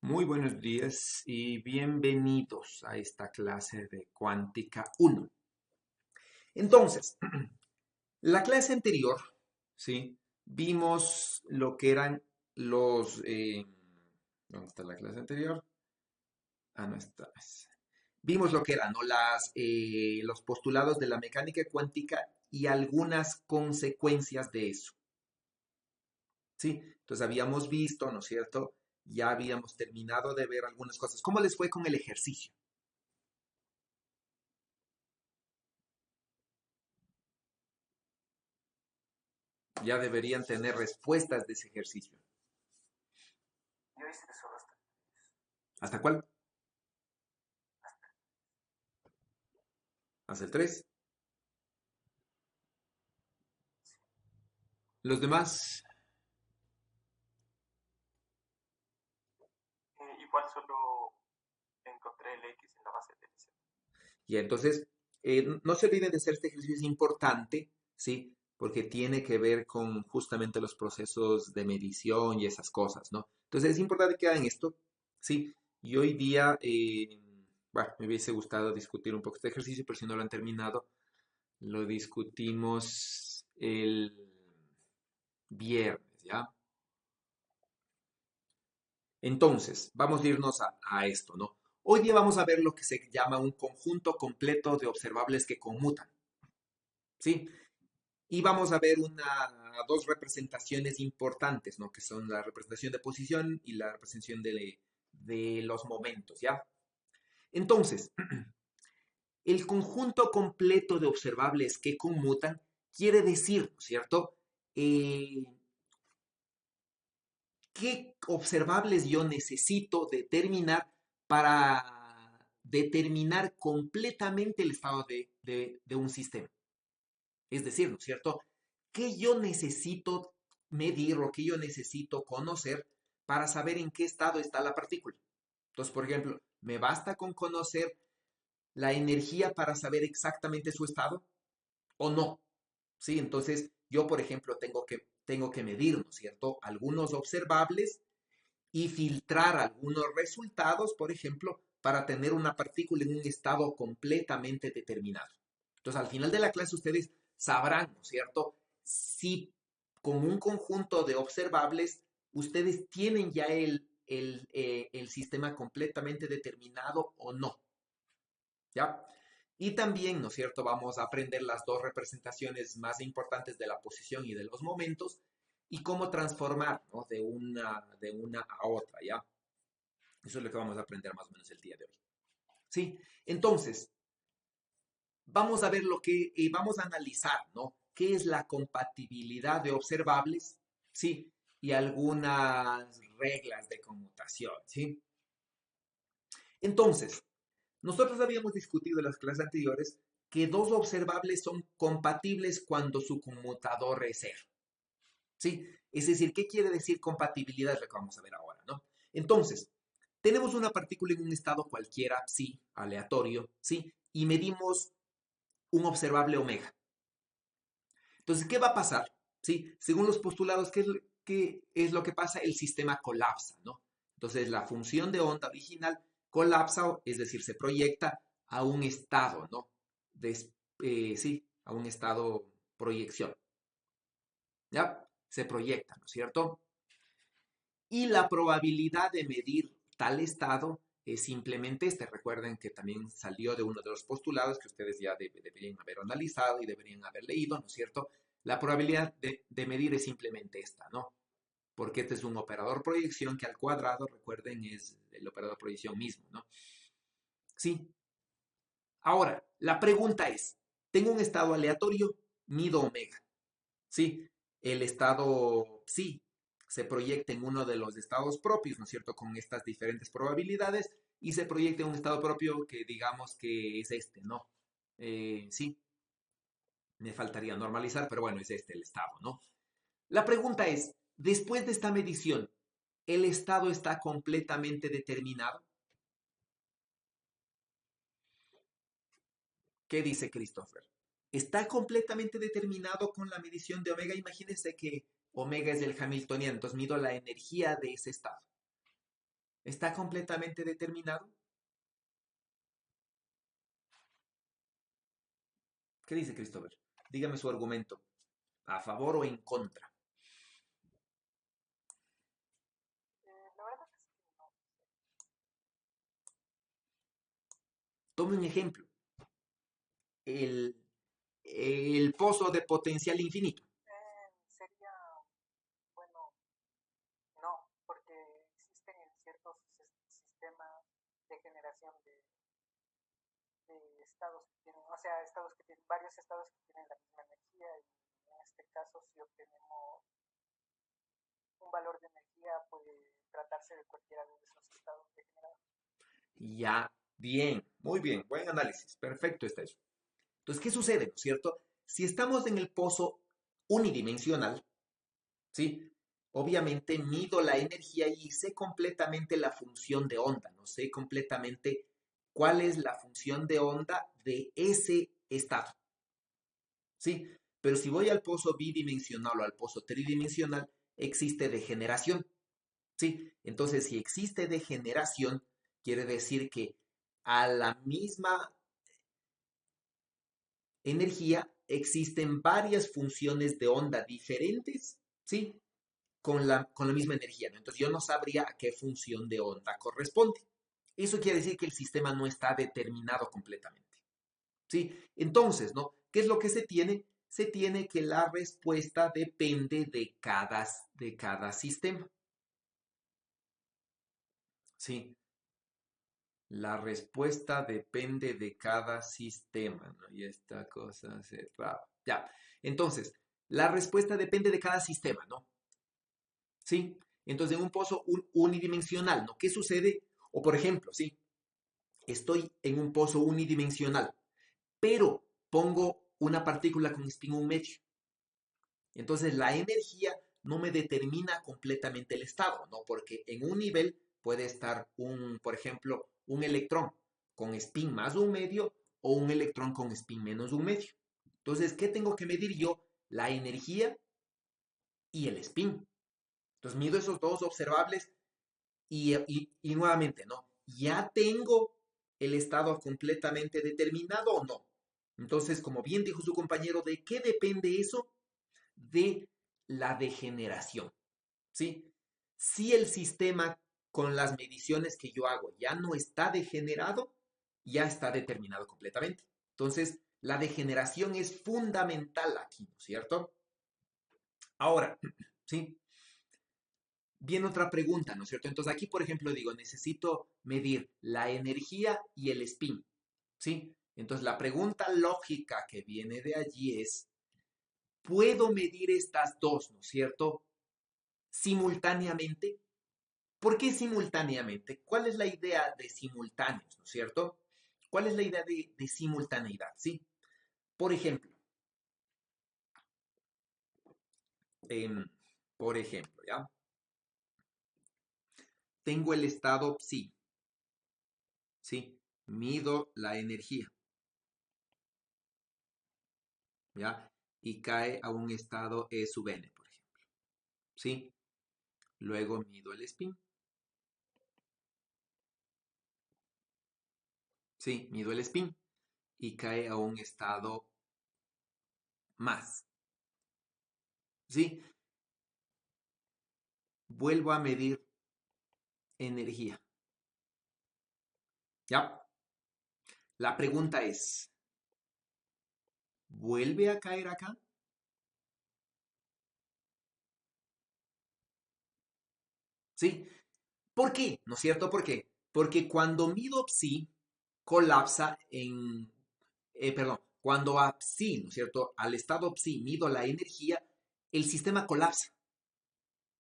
Muy buenos días y bienvenidos a esta clase de Cuántica 1. Entonces, la clase anterior, ¿sí? Vimos lo que eran los... ¿dónde está la clase anterior? Ah, no está. Vimos lo que eran, ¿no? Los postulados de la mecánica cuántica y algunas consecuencias de eso, ¿sí? Entonces habíamos visto, ¿no es cierto? Ya habíamos terminado de ver algunas cosas. ¿Cómo les fue con el ejercicio? Ya deberían tener respuestas de ese ejercicio. Yo hice solo hasta. ¿Hasta cuál? Hasta el 3. Los demás. Igual solo encontré el X en la base del Z. Y entonces, no se olviden de hacer este ejercicio, es importante, ¿sí? Porque tiene que ver con justamente los procesos de medición y esas cosas, ¿no? Entonces es importante que hagan esto, ¿sí? Y hoy día, bueno, me hubiese gustado discutir un poco este ejercicio, pero si no lo han terminado, lo discutimos el viernes, ¿ya? Entonces, vamos a irnos a esto, ¿no? Hoy día vamos a ver lo que se llama un conjunto completo de observables que conmutan, ¿sí? Y vamos a ver dos representaciones importantes, ¿no? Que son la representación de posición y la representación de los momentos, ¿ya? Entonces, el conjunto completo de observables que conmutan quiere decir, ¿no es cierto? Eh, ¿Qué observables yo necesito determinar para determinar completamente el estado de un sistema? Es decir, ¿no es cierto? ¿Qué yo necesito medir o qué yo necesito conocer para saber en qué estado está la partícula? Entonces, por ejemplo, ¿me basta con conocer la energía para saber exactamente su estado o no? ¿Sí? Entonces, yo, por ejemplo, tengo que medir, ¿no es cierto? Algunos observables y filtrar algunos resultados, por ejemplo, para tener una partícula en un estado completamente determinado. Entonces, al final de la clase ustedes sabrán, ¿no es cierto?, si con un conjunto de observables ustedes tienen ya el sistema completamente determinado o no, ¿ya? Y también, ¿no es cierto?, vamos a aprender las dos representaciones más importantes de la posición y de los momentos y cómo transformar, ¿no?, de una a otra, ¿ya? Eso es lo que vamos a aprender más o menos el día de hoy. ¿Sí? Entonces, vamos a ver vamos a analizar, ¿no? ¿Qué es la compatibilidad de observables? ¿Sí? Y algunas reglas de conmutación, ¿sí? Entonces, nosotros habíamos discutido en las clases anteriores que dos observables son compatibles cuando su conmutador es cero, ¿sí? Es decir, ¿qué quiere decir compatibilidad? Es lo que vamos a ver ahora, ¿no? Entonces, tenemos una partícula en un estado cualquiera, sí, aleatorio, sí, y medimos un observable omega. Entonces, ¿qué va a pasar? ¿Sí? Según los postulados, ¿qué es lo que pasa? El sistema colapsa, ¿no? Entonces, la función de onda original colapsa, es decir, se proyecta a un estado, ¿no? Sí, a un estado proyección. ¿Ya? Se proyecta, ¿no es cierto? Y la probabilidad de medir tal estado es simplemente este. Recuerden que también salió de uno de los postulados que ustedes ya deberían haber analizado y deberían haber leído, ¿no es cierto? La probabilidad de medir es simplemente esta, ¿no? Porque este es un operador proyección que al cuadrado, recuerden, es el operador proyección mismo, ¿no? Sí. Ahora, la pregunta es, tengo un estado aleatorio, mido omega. Sí, el estado sí se proyecta en uno de los estados propios, ¿no es cierto? Con estas diferentes probabilidades y se proyecta en un estado propio que digamos que es este, ¿no? Sí, me faltaría normalizar, pero bueno, es este el estado, ¿no? La pregunta es, después de esta medición, ¿el estado está completamente determinado? ¿Qué dice Christopher? ¿Está completamente determinado con la medición de omega? Imagínense que omega es el Hamiltoniano, entonces mido la energía de ese estado. ¿Está completamente determinado? ¿Qué dice Christopher? Dígame su argumento. ¿A favor o en contra? La verdad es que no. Tome un ejemplo. El, el pozo de potencial infinito. Sería, bueno, no, porque existen en ciertos sistemas de generación de estados que tienen, o sea, estados que tienen, varios estados que tienen la misma energía y en este caso si obtenemos un valor de energía puede tratarse de cualquiera de esos estados degenerados. Ya, bien, muy bien, buen análisis. Perfecto está eso. Entonces, ¿qué sucede, no es cierto? Si estamos en el pozo unidimensional, ¿sí? Obviamente mido la energía y sé completamente la función de onda, no sé completamente cuál es la función de onda de ese estado, ¿sí? Pero si voy al pozo bidimensional o al pozo tridimensional, existe degeneración, ¿sí? Entonces, si existe degeneración, quiere decir que a la misma energía existen varias funciones de onda diferentes, ¿sí? Con la misma energía, ¿no? Entonces yo no sabría a qué función de onda corresponde. Eso quiere decir que el sistema no está determinado completamente, ¿sí? Entonces, ¿no? ¿Qué es lo que se tiene? Se tiene que la respuesta depende de cada sistema, ¿sí? La respuesta depende de cada sistema, ¿no? Y esta cosa cerrada. Ya. Entonces, la respuesta depende de cada sistema, ¿no? ¿Sí? Entonces, en un pozo unidimensional, ¿no? ¿Qué sucede? O por ejemplo, ¿sí? Estoy en un pozo unidimensional, pero pongo una partícula con spin un medio. Entonces, la energía no me determina completamente el estado, ¿no? Porque en un nivel puede estar por ejemplo, un electrón con spin más un medio o un electrón con spin menos un medio. Entonces, ¿qué tengo que medir yo? La energía y el spin. Entonces, mido esos dos observables y nuevamente, ¿no? ¿Ya tengo el estado completamente determinado o no? Entonces, como bien dijo su compañero, ¿de qué depende eso? De la degeneración, ¿sí? Si el sistema con las mediciones que yo hago ya no está degenerado, ya está determinado completamente. Entonces, la degeneración es fundamental aquí, ¿no es cierto? Ahora, ¿sí? Viene otra pregunta, ¿no es cierto? Entonces aquí, por ejemplo, digo, necesito medir la energía y el spin, ¿sí? Entonces la pregunta lógica que viene de allí es, ¿puedo medir estas dos, ¿no es cierto? Simultáneamente. ¿Por qué simultáneamente? ¿Cuál es la idea de simultáneos, ¿no es cierto? ¿Cuál es la idea de simultaneidad, sí? Por ejemplo, em, por ejemplo, ¿ya? Tengo el estado psi, ¿sí? Mido la energía, ¿ya? Y cae a un estado E sub n, por ejemplo, ¿sí? Luego mido el spin, ¿sí? Mido el spin y cae a un estado más, ¿sí? Vuelvo a medir energía, ¿ya? La pregunta es, ¿vuelve a caer acá? ¿Sí? ¿Por qué? ¿No es cierto? ¿Por qué? Porque cuando mido psi, colapsa perdón, cuando a psi, ¿no es cierto? Al estado psi mido la energía, el sistema colapsa,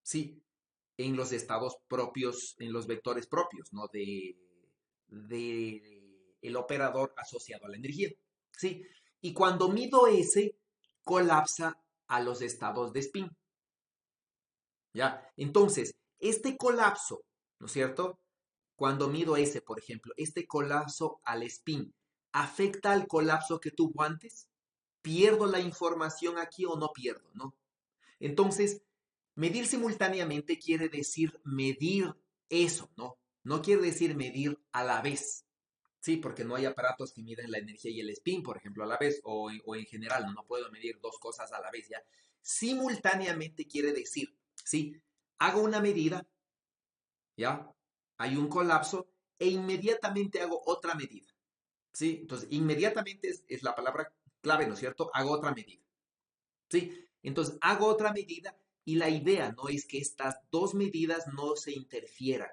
¿sí? En los estados propios, en los vectores propios, ¿no? De el operador asociado a la energía, ¿sí? Y cuando mido ese, colapsa a los estados de spin, ¿ya? Entonces, este colapso, ¿no es cierto? Cuando mido ese, por ejemplo, este colapso al spin, ¿afecta al colapso que tuvo antes? ¿Pierdo la información aquí o no pierdo, no? Entonces, medir simultáneamente quiere decir medir eso, ¿no? No quiere decir medir a la vez. Sí, porque no hay aparatos que miden la energía y el spin, por ejemplo, a la vez, o en general, no puedo medir dos cosas a la vez, ¿ya? Simultáneamente quiere decir, ¿sí? Hago una medida, ¿ya? Hay un colapso e inmediatamente hago otra medida, ¿sí? Entonces, inmediatamente es la palabra clave, ¿no es cierto? Hago otra medida, ¿sí? Entonces, hago otra medida y la idea no es que estas dos medidas no se interfieran.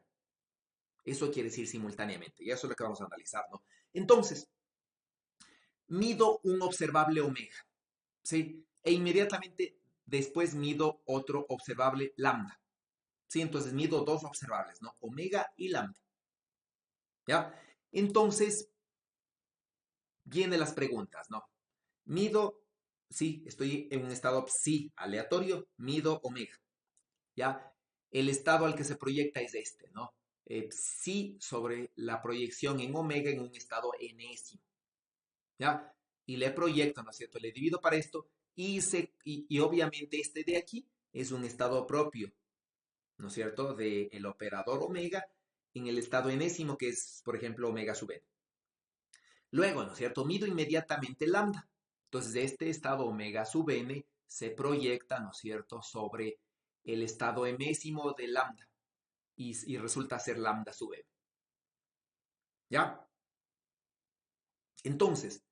Eso quiere decir simultáneamente, y eso es lo que vamos a analizar, ¿no? Entonces, mido un observable omega, ¿sí? E inmediatamente después mido otro observable lambda, ¿sí? Entonces mido dos observables, ¿no? Omega y lambda, ¿ya? Entonces, vienen las preguntas, ¿no? Mido, sí, estoy en un estado psi aleatorio, mido omega, ¿ya? El estado al que se proyecta es este, ¿no? Psi sobre la proyección en omega en un estado enésimo, ¿ya? Y le proyecto, ¿no es cierto? Le divido para esto y obviamente este de aquí es un estado propio, ¿no es cierto? Del operador omega en el estado enésimo que es, por ejemplo, omega sub n. Luego, ¿no es cierto? Mido inmediatamente lambda. Entonces, de este estado omega sub n se proyecta, ¿no es cierto?, sobre el estado enésimo de lambda y resulta ser lambda sub n. ¿Ya? Entonces,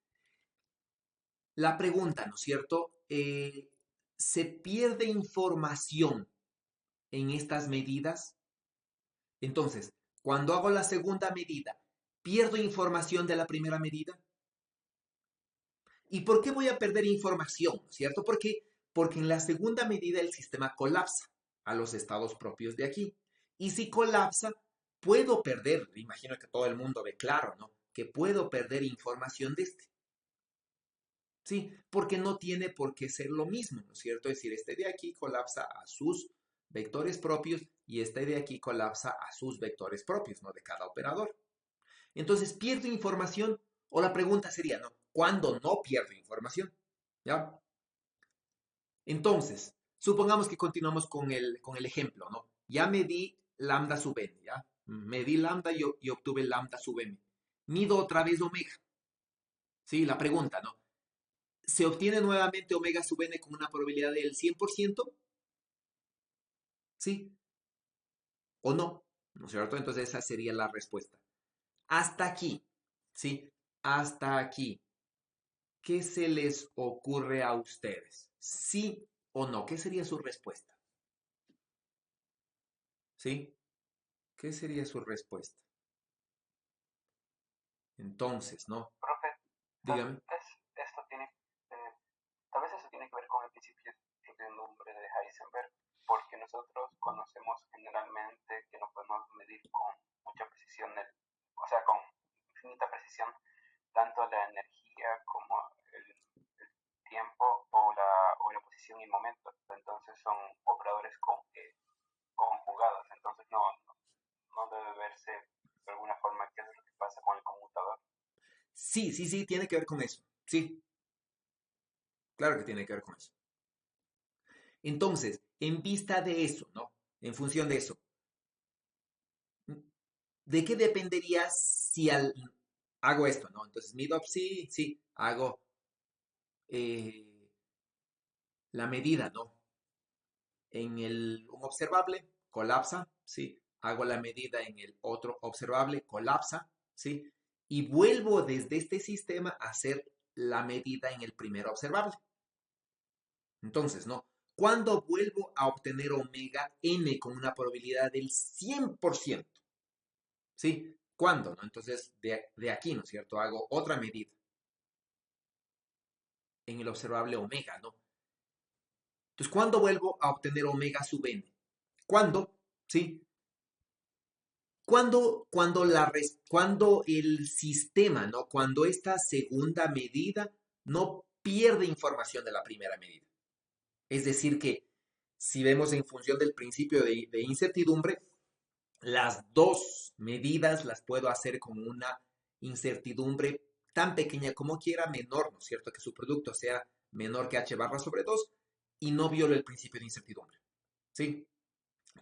la pregunta, ¿no es cierto? ¿Se pierde información en estas medidas? Entonces, cuando hago la segunda medida, ¿pierdo información de la primera medida? ¿Y por qué voy a perder información? ¿No es cierto? Porque en la segunda medida el sistema colapsa a los estados propios de aquí. Y si colapsa, puedo perder, imagino que todo el mundo ve claro, ¿no? Que puedo perder información de este. Sí, porque no tiene por qué ser lo mismo, ¿no es cierto? Es decir, este de aquí colapsa a sus vectores propios y este de aquí colapsa a sus vectores propios, ¿no? De cada operador. Entonces, ¿pierdo información? O la pregunta sería, ¿no? ¿Cuándo no pierdo información? ¿Ya? Entonces, supongamos que continuamos con el ejemplo, ¿no? Ya medí lambda sub n, ¿ya? Medí lambda y obtuve lambda sub m. Mido otra vez omega. Sí, la pregunta, ¿no? ¿Se obtiene nuevamente omega sub n con una probabilidad del 100%? ¿Sí o no? ¿No es cierto? Entonces esa sería la respuesta. Hasta aquí, ¿sí? Hasta aquí. ¿Qué se les ocurre a ustedes? ¿Sí o no? ¿Qué sería su respuesta? ¿Sí? ¿Qué sería su respuesta? Entonces, ¿no? Profe, tal Dígame. vez esto tiene, eh, tal vez eso tiene que ver con el principio de incertidumbre de Heisenberg, porque nosotros conocemos generalmente que no podemos medir con mucha precisión, o sea, con infinita precisión, tanto la energía como el tiempo o la posición y momento. Entonces son operadores conjugados, entonces no debe verse de alguna forma qué es lo que pasa con el conmutador. Sí, sí, sí, tiene que ver con eso. Sí, claro que tiene que ver con eso. Entonces, en vista de eso, ¿no? En función de eso, ¿de qué dependería si hago esto, ¿no? Entonces, mido, sí, sí, hago eh, la medida, ¿no? En un observable, colapsa, ¿sí? Hago la medida en el otro observable, colapsa, ¿sí? Y vuelvo desde este sistema a hacer la medida en el primer observable. Entonces, ¿no? ¿Cuándo vuelvo a obtener omega n con una probabilidad del 100%? ¿Sí? ¿Cuándo? ¿No? Entonces, de aquí, ¿no es cierto? Hago otra medida en el observable omega, ¿no? Entonces, ¿cuándo vuelvo a obtener omega sub n? ¿Cuándo? ¿Sí? Cuando el sistema, ¿no? Cuando esta segunda medida no pierde información de la primera medida. Es decir, que si vemos en función del principio de incertidumbre, las dos medidas las puedo hacer con una incertidumbre tan pequeña como quiera, menor, ¿no es cierto? Que su producto sea menor que h barra sobre 2 y no violo el principio de incertidumbre. ¿Sí?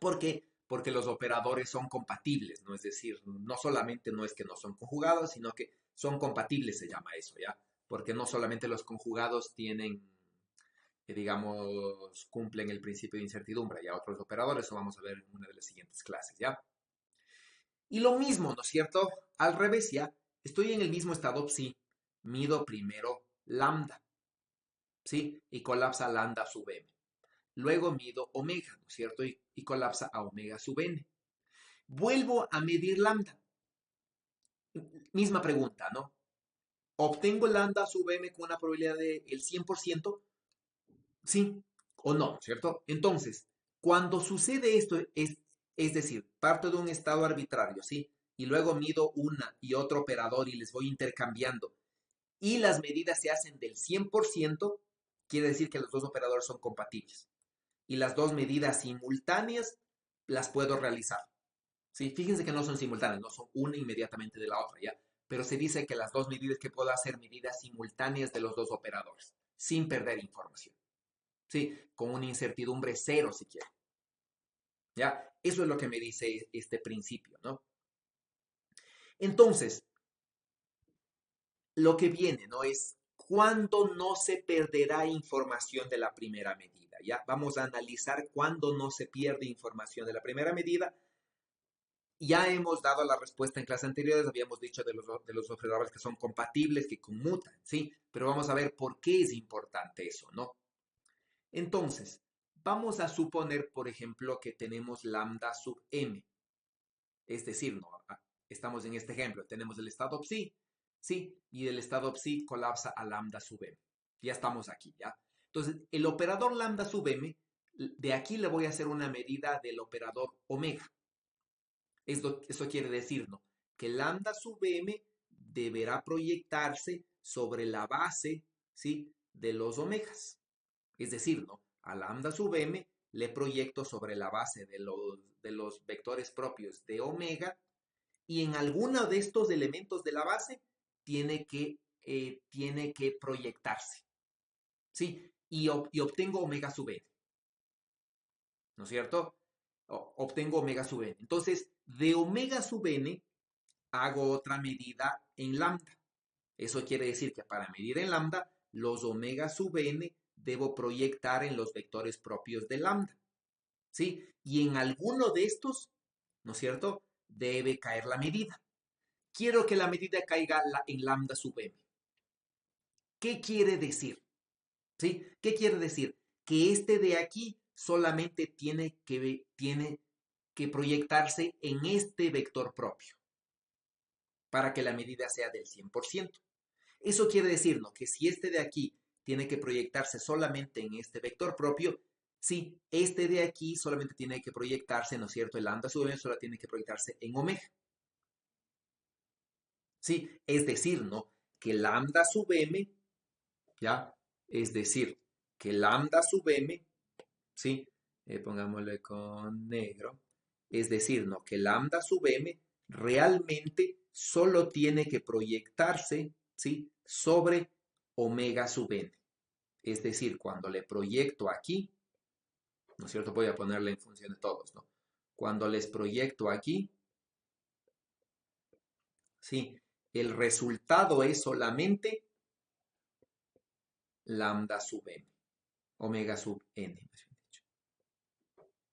¿Por qué? porque los operadores son compatibles, ¿no? Es decir, no solamente no es que no son conjugados, sino que son compatibles, se llama eso, ¿ya? Porque no solamente los conjugados tienen, digamos, cumplen el principio de incertidumbre, ya otros operadores, eso vamos a ver en una de las siguientes clases, ¿ya? Y lo mismo, ¿no es cierto? Al revés, ya. Estoy en el mismo estado psi, mido primero lambda, ¿sí? Y colapsa lambda sub m. Luego mido omega, ¿no es cierto? Y colapsa a omega sub n. Vuelvo a medir lambda. Misma pregunta, ¿no? ¿Obtengo lambda sub m con una probabilidad del 100%? ¿Sí o no? ¿Cierto? Entonces, cuando sucede esto, es decir, parto de un estado arbitrario, ¿sí? Y luego mido una y otro operador y les voy intercambiando. Y las medidas se hacen del 100%, quiere decir que los dos operadores son compatibles. Y las dos medidas simultáneas las puedo realizar. ¿Sí? Fíjense que no son simultáneas, no son una inmediatamente de la otra, ¿ya? Pero se dice que las dos medidas que puedo hacer medidas simultáneas de los dos operadores, sin perder información. ¿Sí? Con una incertidumbre cero, si quiero. ¿Ya? Eso es lo que me dice este principio, ¿no? Entonces, lo que viene, ¿no? Es cuándo no se perderá información de la primera medida, ¿ya? Vamos a analizar cuándo no se pierde información de la primera medida. Ya hemos dado la respuesta en clases anteriores, habíamos dicho de los observables que son compatibles, que conmutan, ¿sí? Pero vamos a ver por qué es importante eso, ¿no? Entonces, vamos a suponer, por ejemplo, que tenemos lambda sub m. Es decir, ¿no? Estamos en este ejemplo, tenemos el estado psi, ¿sí? Y el estado psi colapsa a lambda sub m. Ya estamos aquí, ¿ya? Entonces, el operador lambda sub m, de aquí le voy a hacer una medida del operador omega. Eso quiere decir, ¿no? Que lambda sub m deberá proyectarse sobre la base, ¿sí? De los omegas. Es decir, ¿no? A lambda sub m le proyecto sobre la base de los vectores propios de omega y en alguno de estos elementos de la base tiene que proyectarse, ¿sí? Y obtengo omega sub n, ¿no es cierto? Obtengo omega sub n. Entonces, de omega sub n hago otra medida en lambda. Eso quiere decir que para medir en lambda, los omega sub n debo proyectar en los vectores propios de lambda, ¿sí? Y en alguno de estos, ¿no es cierto?, debe caer la medida. Quiero que la medida caiga en lambda sub m. ¿Qué quiere decir? ¿Sí? ¿Qué quiere decir? Que este de aquí solamente tiene que proyectarse en este vector propio para que la medida sea del 100%. Eso quiere decir, ¿no?, que si este de aquí tiene que proyectarse solamente en este vector propio, sí, este de aquí solamente tiene que proyectarse, ¿no es cierto? El lambda sub m solo tiene que proyectarse en omega. Sí, es decir, ¿no? Que lambda sub m, ¿ya? Es decir, que lambda sub m, ¿sí? Pongámosle con negro. Es decir, ¿no? Que lambda sub m realmente solo tiene que proyectarse, ¿sí? Sobre omega sub n. Es decir, cuando le proyecto aquí, ¿no es cierto? Voy a ponerle en función de todos, ¿no? Cuando les proyecto aquí, ¿sí? El resultado es solamente lambda sub m, omega sub n.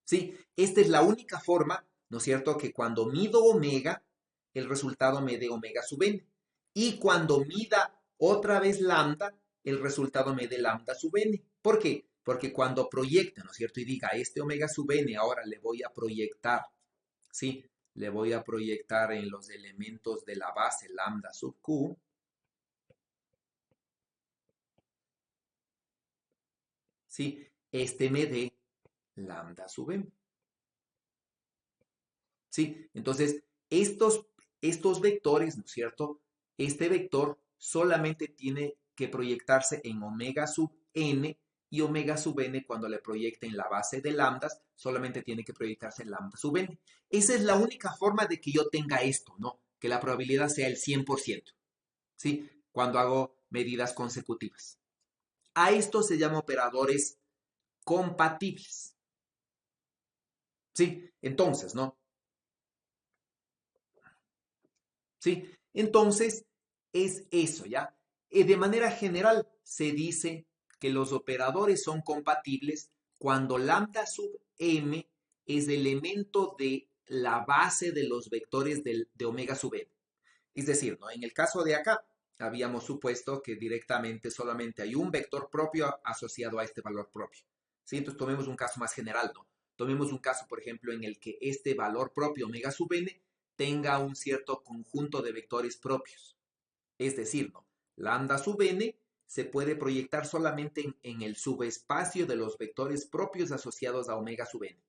¿Sí? Esta es la única forma, ¿no es cierto?, que cuando mido omega, el resultado me dé omega sub n. Y cuando mida otra vez lambda, el resultado me dé lambda sub n. ¿Por qué? Porque cuando proyecte, ¿no es cierto?, y diga, este omega sub n ahora le voy a proyectar, ¿sí? Le voy a proyectar en los elementos de la base lambda sub q, ¿sí? Este me dé lambda sub m. ¿Sí? Entonces, estos vectores, ¿no es cierto? Este vector solamente tiene que proyectarse en omega sub n y omega sub n cuando le proyecte en la base de lambdas, solamente tiene que proyectarse en lambda sub n. Esa es la única forma de que yo tenga esto, ¿no? Que la probabilidad sea el 100%, ¿sí? Cuando hago medidas consecutivas. A esto se llama operadores compatibles. Sí, entonces, ¿no? Sí, entonces es eso, ¿ya? De manera general se dice que los operadores son compatibles cuando lambda sub m es elemento de la base de los vectores de omega sub n. Es decir, ¿no? En el caso de acá, habíamos supuesto que directamente solamente hay un vector propio asociado a este valor propio. ¿Sí? Entonces tomemos un caso más general, ¿no? Tomemos un caso, por ejemplo, en el que este valor propio omega sub n tenga un cierto conjunto de vectores propios. Es decir, ¿no? Lambda sub n se puede proyectar solamente en el subespacio de los vectores propios asociados a omega sub n.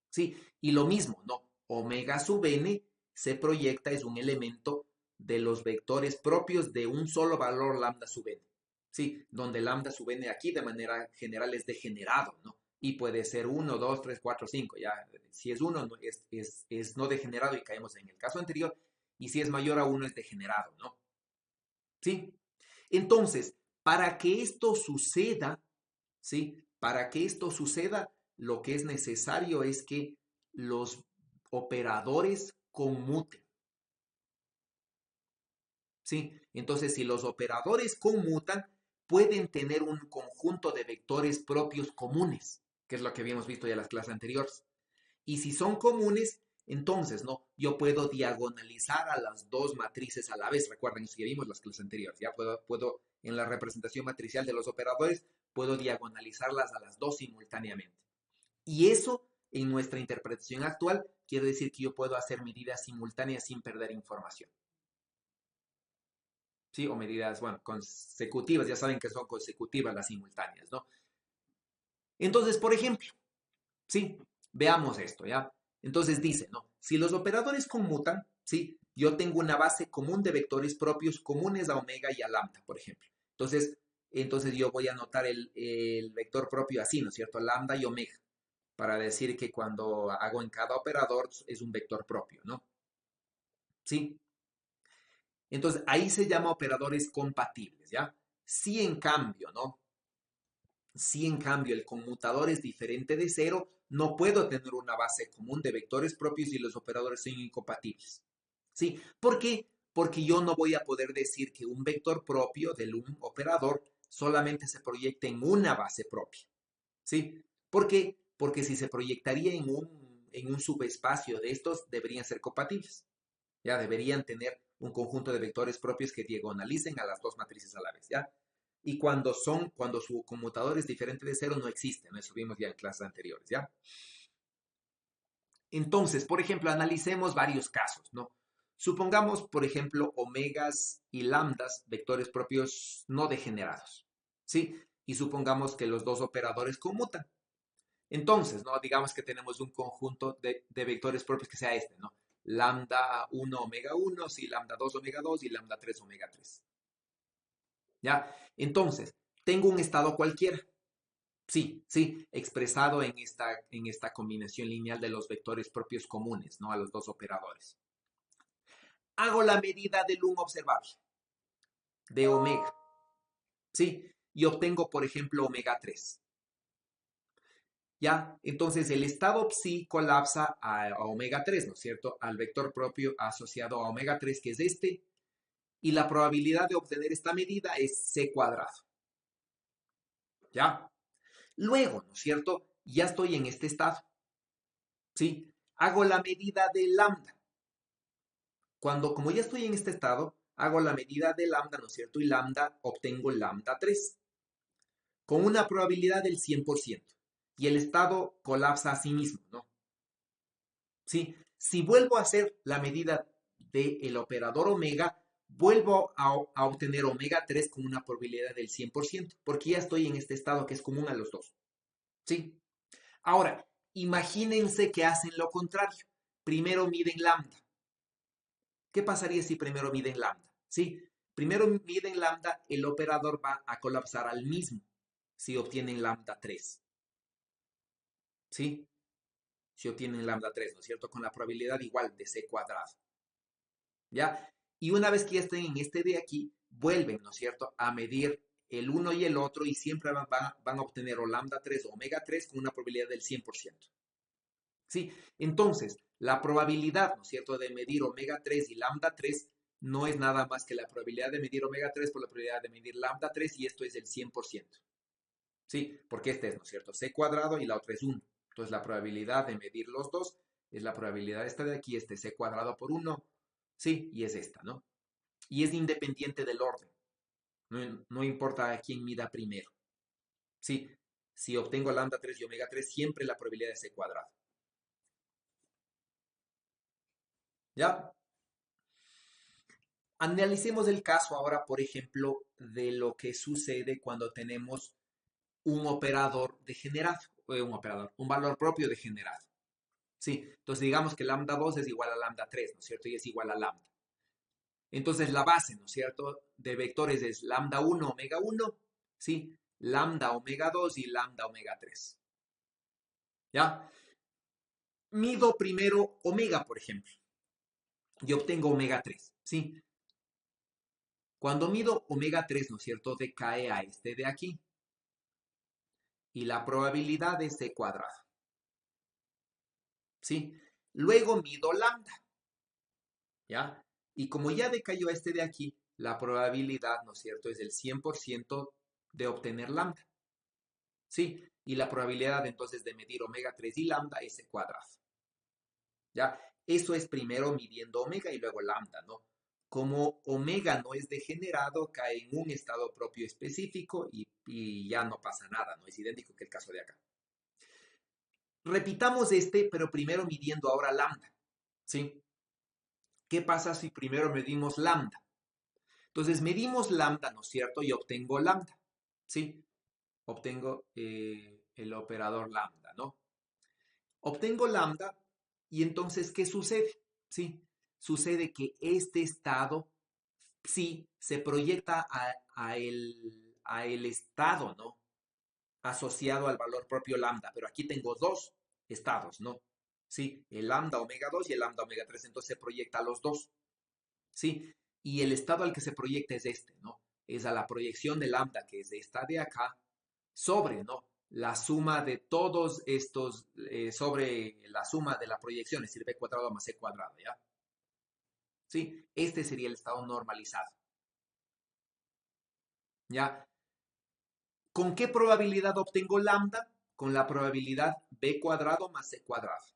¿Sí? Y lo mismo, ¿no? Omega sub n se proyecta, es un elemento de los vectores propios de un solo valor lambda sub n. ¿Sí? Donde lambda sub n aquí de manera general es degenerado, ¿no? Y puede ser 1, 2, 3, 4, 5. Ya, si es 1 es no degenerado y caemos en el caso anterior. Y si es mayor a 1 es degenerado, ¿no? ¿Sí? Entonces, para que esto suceda, ¿sí? Para que esto suceda, lo que es necesario es que los operadores conmuten, ¿sí? Entonces, si los operadores conmutan, pueden tener un conjunto de vectores propios comunes, que es lo que habíamos visto ya en las clases anteriores. Y si son comunes, entonces, ¿no? Yo puedo diagonalizar a las dos matrices a la vez. Recuerden, si vimos las clases anteriores, ya puedo, en la representación matricial de los operadores, puedo diagonalizarlas a las dos simultáneamente. Y eso, en nuestra interpretación actual, quiere decir que yo puedo hacer medidas simultáneas sin perder información. ¿Sí? O medidas, bueno, consecutivas, ya saben que son consecutivas las simultáneas, ¿no? Entonces, por ejemplo, ¿sí? Veamos esto, ¿ya? Entonces dice, ¿no? Si los operadores conmutan, ¿sí? Yo tengo una base común de vectores propios comunes a omega y a lambda, por ejemplo. Entonces yo voy a anotar el vector propio así, ¿no es cierto? Lambda y omega, para decir que cuando hago en cada operador es un vector propio, ¿no? ¿Sí? Entonces ahí se llama operadores compatibles, ¿ya? Si en cambio, ¿no? Si en cambio el conmutador es diferente de cero, no puedo tener una base común de vectores propios y los operadores son incompatibles. ¿Sí? ¿Por qué? Porque yo no voy a poder decir que un vector propio de un operador solamente se proyecte en una base propia. ¿Sí? ¿Por qué? Porque si se proyectaría en un subespacio de estos, deberían ser compatibles. Ya deberían tener un conjunto de vectores propios que diagonalicen a las dos matrices a la vez. ¿Ya? Y cuando su conmutador es diferente de cero, no existe. Eso vimos ya en clases anteriores, ¿ya? Entonces, por ejemplo, analicemos varios casos, ¿no? Supongamos, por ejemplo, omegas y lambdas, vectores propios no degenerados, ¿sí? Y supongamos que los dos operadores conmutan. Entonces, ¿no? Digamos que tenemos un conjunto de vectores propios que sea este, ¿no? Lambda 1 omega 1, sí, lambda 2 omega 2 y lambda 3 omega 3. ¿Ya? Entonces, tengo un estado cualquiera. Sí, sí, expresado en esta combinación lineal de los vectores propios comunes, ¿no? A los dos operadores. Hago la medida del 1 observable, de omega, ¿sí? Y obtengo, por ejemplo, omega 3. ¿Ya? Entonces, el estado psi colapsa a omega 3, ¿no es cierto? Al vector propio asociado a omega 3, que es este, y la probabilidad de obtener esta medida es c cuadrado. ¿Ya? Luego, ¿no es cierto? Ya estoy en este estado. ¿Sí? Hago la medida de lambda. Como ya estoy en este estado, hago la medida de lambda, ¿no es cierto? Y lambda, obtengo lambda 3, con una probabilidad del 100%. Y el estado colapsa a sí mismo, ¿no? ¿Sí? Si vuelvo a hacer la medida del operador omega, vuelvo a obtener omega 3 con una probabilidad del 100%, porque ya estoy en este estado que es común a los dos. ¿Sí? Ahora, imagínense que hacen lo contrario. Primero miden lambda. ¿Qué pasaría si primero miden lambda? ¿Sí? Primero miden lambda, el operador va a colapsar al mismo si obtienen lambda 3. ¿Sí? Si obtienen lambda 3, ¿no es cierto? Con la probabilidad igual de c cuadrado. ¿Ya? Y una vez que ya estén en este de aquí, vuelven, ¿no es cierto?, a medir el uno y el otro y siempre van a obtener o lambda 3 o omega 3 con una probabilidad del 100%. ¿sí? Entonces, la probabilidad, ¿no es cierto?, de medir omega 3 y lambda 3 no es nada más que la probabilidad de medir omega 3 por la probabilidad de medir lambda 3 y esto es el 100%. ¿Sí? Porque este es, ¿no es cierto?, c cuadrado y la otra es 1. Entonces, la probabilidad de medir los dos es la probabilidad esta de aquí, este c cuadrado por 1, ¿sí? Y es esta, ¿no? Y es independiente del orden. No importa a quién mida primero. ¿Sí? Si obtengo lambda 3 y omega 3, siempre la probabilidad es c cuadrado. ¿Ya? Analicemos el caso ahora, por ejemplo, de lo que sucede cuando tenemos un operador degenerado, un valor propio degenerado. Sí, entonces digamos que lambda 2 es igual a lambda 3, ¿no es cierto? Y es igual a lambda. Entonces la base, ¿no es cierto?, de vectores es lambda 1, omega 1, ¿sí? Lambda omega 2 y lambda omega 3. ¿Ya? Mido primero omega, por ejemplo, y obtengo omega 3, ¿sí? Cuando mido omega 3, ¿no es cierto?, decae a este de aquí. Y la probabilidad es c cuadrado. ¿Sí? Luego mido lambda. ¿Ya? Y como ya decayó a este de aquí, la probabilidad, ¿no es cierto?, es del 100% de obtener lambda. ¿Sí? Y la probabilidad entonces de medir omega 3 y lambda es c cuadrado. ¿Ya? Eso es primero midiendo omega y luego lambda, ¿no? Como omega no es degenerado, cae en un estado propio específico y ya no pasa nada, ¿no? Es idéntico que el caso de acá. Repitamos este, pero primero midiendo ahora lambda, ¿sí? ¿Qué pasa si primero medimos lambda? Entonces medimos lambda, ¿no es cierto? Y obtengo lambda, ¿sí? Obtengo el operador lambda, ¿no? Obtengo lambda y entonces, ¿qué sucede? ¿Sí? Sucede que este estado, sí, se proyecta a el estado, ¿no?, asociado al valor propio lambda, pero aquí tengo dos estados, ¿no? ¿Sí? El lambda omega 2 y el lambda omega 3, entonces se proyecta a los dos, ¿sí? Y el estado al que se proyecta es este, ¿no? Es a la proyección de lambda, que es esta de acá, sobre, ¿no?, la suma de todos estos, sobre la suma de la proyección, es decir, b cuadrado más c cuadrado, ¿ya? ¿Sí? Este sería el estado normalizado. ¿Ya? ¿Con qué probabilidad obtengo lambda? Con la probabilidad b cuadrado más c cuadrado.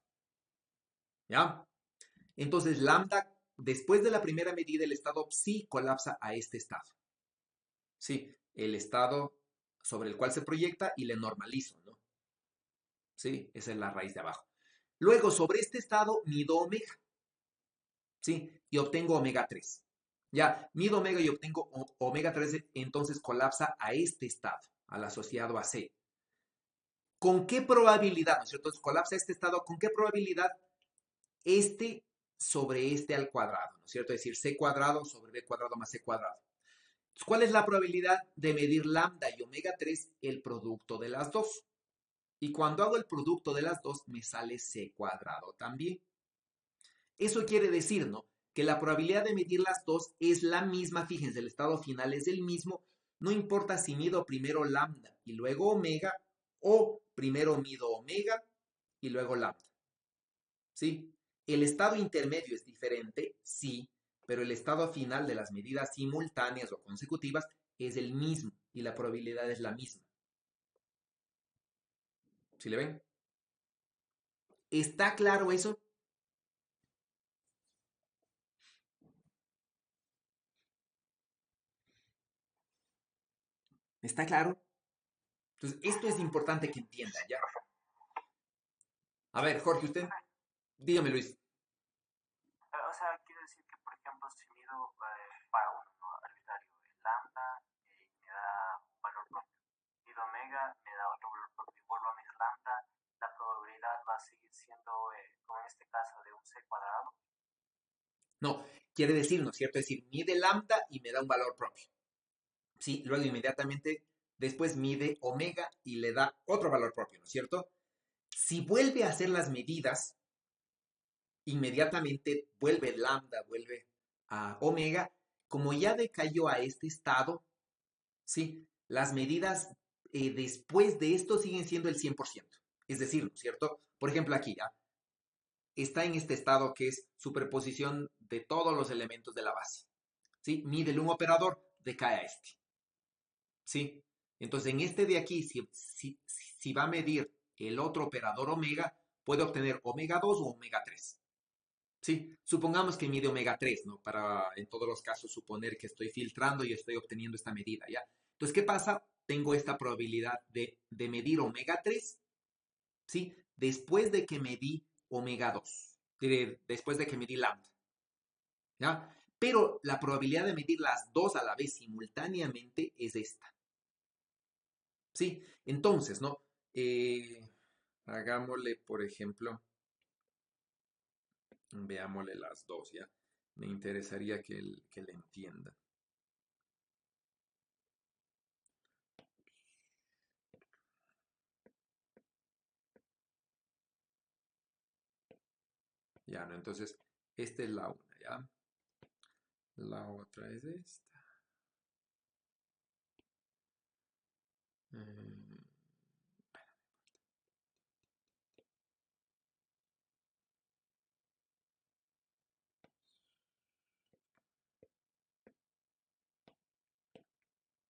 ¿Ya? Entonces, lambda, después de la primera medida, el estado psi colapsa a este estado. Sí, el estado sobre el cual se proyecta y le normalizo, ¿no? Sí, esa es la raíz de abajo. Luego, sobre este estado, mido omega. ¿Sí? Y obtengo omega 3. Ya, mido omega y obtengo omega 3, entonces colapsa a este estado, al asociado a C. ¿Con qué probabilidad? ¿No es cierto? Entonces colapsa este estado, ¿con qué probabilidad? Este sobre este al cuadrado, ¿no es cierto? Es decir, C cuadrado sobre B cuadrado más C cuadrado. Entonces, ¿cuál es la probabilidad de medir lambda y omega 3? El producto de las dos. Y cuando hago el producto de las dos, me sale C cuadrado también. Eso quiere decir, ¿no?, que la probabilidad de medir las dos es la misma, fíjense, el estado final es el mismo, no importa si mido primero lambda y luego omega, o primero mido omega y luego lambda. ¿Sí? El estado intermedio es diferente, sí, pero el estado final de las medidas simultáneas o consecutivas es el mismo y la probabilidad es la misma. ¿Sí le ven? ¿Está claro eso? ¿Está claro? Entonces, esto es importante que entiendan, ¿ya? A ver, Jorge, usted, dígame, Luis. O sea, quiero decir que, por ejemplo, si mido para un arbitrario el lambda me da un valor propio, mido omega me da otro valor propio, vuelvo a medir lambda, la probabilidad va a seguir siendo, como en este caso, de un c cuadrado. No, quiere decir, ¿no es cierto? Es decir, mide lambda y me da un valor propio. Sí, luego inmediatamente después mide omega y le da otro valor propio, ¿no es cierto? Si vuelve a hacer las medidas, inmediatamente vuelve lambda, vuelve a omega, como ya decayó a este estado, ¿sí? Las medidas después de esto siguen siendo el 100%. Es decir, ¿no es cierto? Por ejemplo, aquí, ¿ya? está en este estado que es superposición de todos los elementos de la base. ¿Sí? Mide un operador, decae a este. ¿Sí? Entonces, en este de aquí, si va a medir el otro operador omega, puede obtener omega 2 o omega 3. ¿Sí? Supongamos que mide omega 3, ¿no? Para, en todos los casos, suponer que estoy filtrando y estoy obteniendo esta medida, ¿ya? Entonces, ¿qué pasa? Tengo esta probabilidad de medir omega 3, ¿sí? Después de que medí omega 2, después de que medí lambda, ¿ya? Pero la probabilidad de medir las dos a la vez simultáneamente es esta, ¿sí? Entonces, ¿no? Hagámosle, por ejemplo, veámosle las dos, ¿ya? Me interesaría que le entienda. Ya, ¿no? Entonces, esta es la una, ¿ya? La otra es esta. Mm,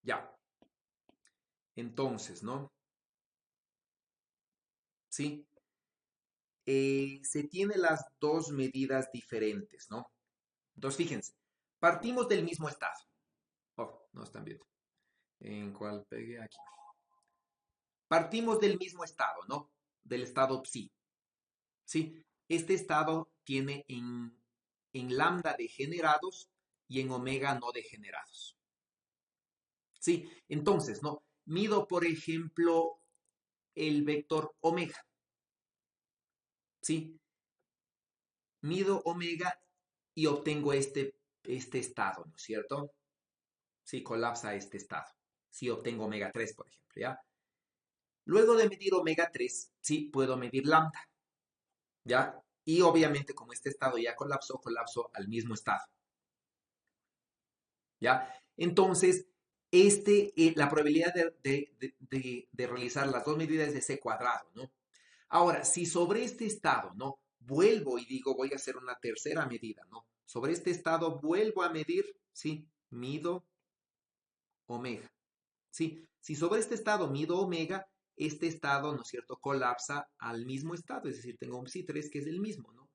ya. Entonces, ¿no? Sí. Se tiene las dos medidas diferentes, ¿no? Entonces, fíjense, partimos del mismo estado. Oh, no están viendo. ¿En cuál pegué? Aquí. Partimos del mismo estado, ¿no? Del estado psi. ¿Sí? Este estado tiene en lambda degenerados y en omega no degenerados. ¿Sí? Entonces, ¿no? Mido, por ejemplo, el vector omega. ¿Sí? Mido omega y obtengo este estado, ¿no es cierto? Sí, colapsa este estado. Si obtengo omega 3, por ejemplo, ¿ya? Luego de medir omega 3, sí, puedo medir lambda, ¿ya? Y obviamente, como este estado ya colapsó, colapso al mismo estado, ¿ya? Entonces, la probabilidad de realizar las dos medidas es de c cuadrado, ¿no? Ahora, si sobre este estado, ¿no? Vuelvo y digo, voy a hacer una tercera medida, ¿no? Sobre este estado vuelvo a medir, ¿sí? Mido omega, ¿sí? Si sobre este estado mido omega, este estado, ¿no es cierto?, colapsa al mismo estado, es decir, tengo un psi 3 que es el mismo, ¿no?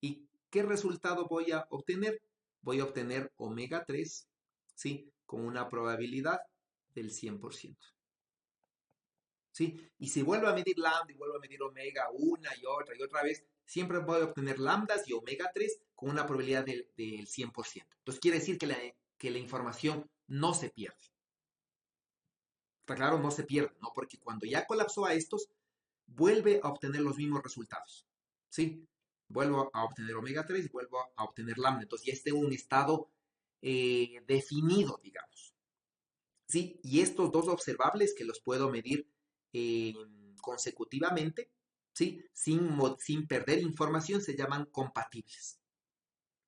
¿Y qué resultado voy a obtener? Voy a obtener omega 3, ¿sí? Con una probabilidad del 100%. ¿Sí? Y si vuelvo a medir lambda y vuelvo a medir omega una y otra vez, siempre voy a obtener lambdas y omega 3 con una probabilidad del 100%. Entonces quiere decir que la información no se pierde. Está claro, no se pierde, ¿no? Porque cuando ya colapsó a estos, vuelve a obtener los mismos resultados. ¿Sí? Vuelvo a obtener omega 3, vuelvo a obtener lambda. Entonces ya esté en un estado definido, digamos. ¿Sí? Y estos dos observables que los puedo medir eh, consecutivamente, ¿sí? Sin perder información, se llaman compatibles.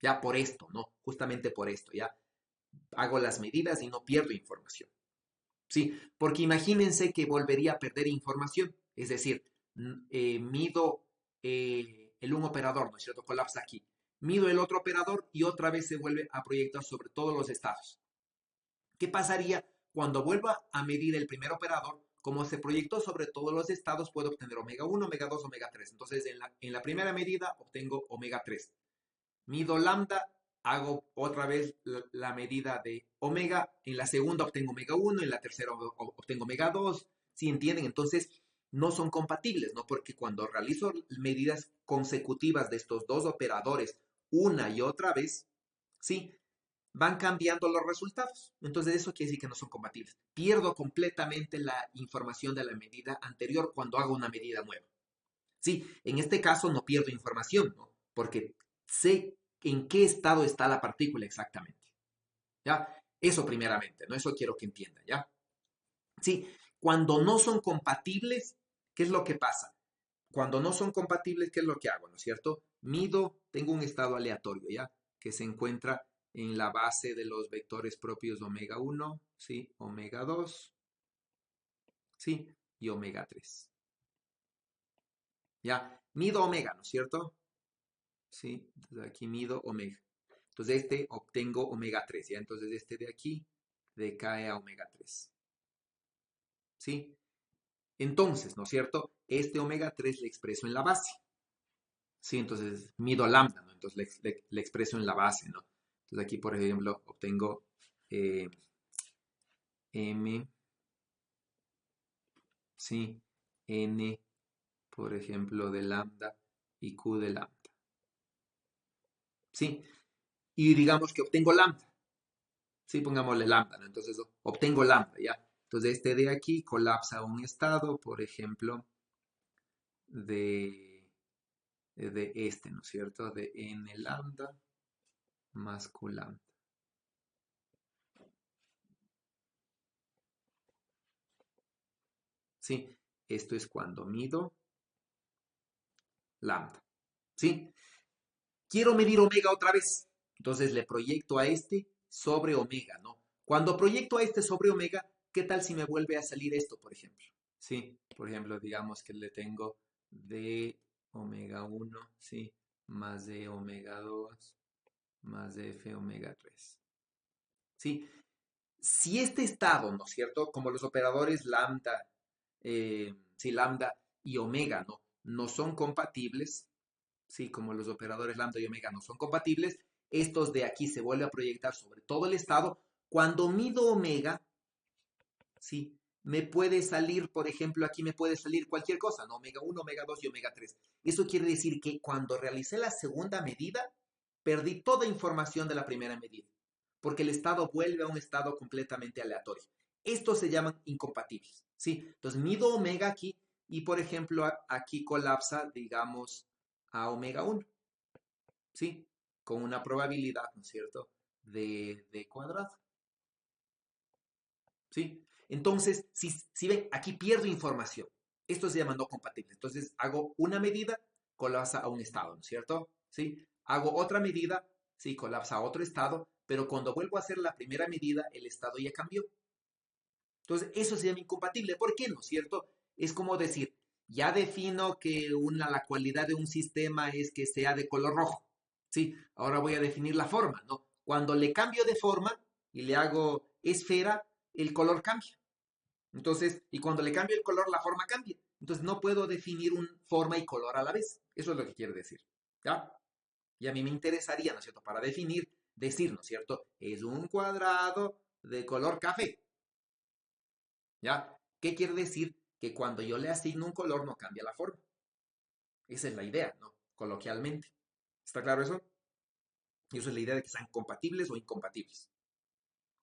Ya por esto, ¿no? Justamente por esto, ya hago las medidas y no pierdo información. ¿Sí? Porque imagínense que volvería a perder información, es decir, mido el un operador, ¿no es cierto? Colapsa aquí. Mido el otro operador y otra vez se vuelve a proyectar sobre todos los estados. ¿Qué pasaría cuando vuelva a medir el primer operador? Como se proyectó sobre todos los estados, puedo obtener omega 1, omega 2, omega 3. Entonces, en la primera medida obtengo omega 3. Mido lambda, hago otra vez la medida de omega, en la segunda obtengo omega 1, en la tercera obtengo omega 2, ¿sí entienden? Entonces, no son compatibles, ¿no? Porque cuando realizo medidas consecutivas de estos dos operadores una y otra vez, ¿sí? Van cambiando los resultados. Entonces, eso quiere decir que no son compatibles. Pierdo completamente la información de la medida anterior cuando hago una medida nueva. Sí, en este caso no pierdo información, ¿no? Porque sé en qué estado está la partícula exactamente. ¿Ya? Eso primeramente, ¿no? Eso quiero que entiendan, ¿ya? Sí, cuando no son compatibles, ¿qué es lo que pasa? Cuando no son compatibles, ¿qué es lo que hago? ¿No es cierto? Mido, tengo un estado aleatorio, ¿ya? Que se encuentra en la base de los vectores propios de omega 1, ¿sí? Omega 2, ¿sí? Y omega 3. ¿Ya? Mido omega, ¿no es cierto? ¿sí? Entonces aquí mido omega. Entonces obtengo omega 3, ¿ya? Entonces de aquí decae a omega 3, ¿sí? Entonces, ¿no es cierto? Este omega 3 le expreso en la base, ¿sí? Entonces mido lambda, ¿no? Entonces le expreso en la base, ¿no? Entonces aquí, por ejemplo, obtengo eh, M, ¿sí? N, por ejemplo, de lambda y Q de lambda, ¿sí? Y digamos que obtengo lambda, ¿sí? Pongámosle lambda, ¿no? Entonces obtengo lambda, ¿ya? Entonces de aquí colapsa un estado, por ejemplo, de ¿no es cierto? De N lambda más Q lambda. ¿Sí? Esto es cuando mido lambda, ¿sí? Quiero medir omega otra vez. Entonces le proyecto a este sobre omega, ¿no? Cuando proyecto a este sobre omega, ¿qué tal si me vuelve a salir esto, por ejemplo? Sí, por ejemplo, digamos que le tengo de omega 1, ¿sí? Más de omega 2, más de F omega 3. ¿Sí? Si este estado, ¿no es cierto? Como los operadores lambda, sí, lambda y omega, ¿no? No son compatibles, sí, como los operadores lambda y omega no son compatibles, estos de aquí se vuelven a proyectar sobre todo el estado. Cuando mido omega, sí, me puede salir, por ejemplo, aquí me puede salir cualquier cosa, ¿no? Omega 1, omega 2 y omega 3. Eso quiere decir que cuando realicé la segunda medida, perdí toda información de la primera medida, porque el estado vuelve a un estado completamente aleatorio. Estos se llaman incompatibles, ¿sí? Entonces mido omega aquí y, por ejemplo, aquí colapsa, digamos, a omega 1, ¿sí? Con una probabilidad, ¿no es cierto?, de cuadrado, ¿sí? Entonces, si ven, aquí pierdo información. Esto se llama no compatible. Entonces, hago una medida, colapsa a un estado, ¿no es cierto? ¿Sí? Hago otra medida, sí, colapsa a otro estado, pero cuando vuelvo a hacer la primera medida, el estado ya cambió. Entonces, eso se llama incompatible. ¿Por qué no? ¿Cierto? Es como decir, ya defino que la cualidad de un sistema es que sea de color rojo. Sí, ahora voy a definir la forma, ¿no? Cuando le cambio de forma y le hago esfera, el color cambia. Entonces, y cuando le cambio el color, la forma cambia. Entonces, no puedo definir una forma y color a la vez. Eso es lo que quiere decir. ¿Ya? Y a mí me interesaría, ¿no es cierto? Para definir, decir, ¿no es cierto? Es un cuadrado de color café. ¿Ya? ¿Qué quiere decir? Que cuando yo le asigno un color no cambia la forma. Esa es la idea, ¿no? Coloquialmente. ¿Está claro eso? Y eso es la idea de que sean compatibles o incompatibles.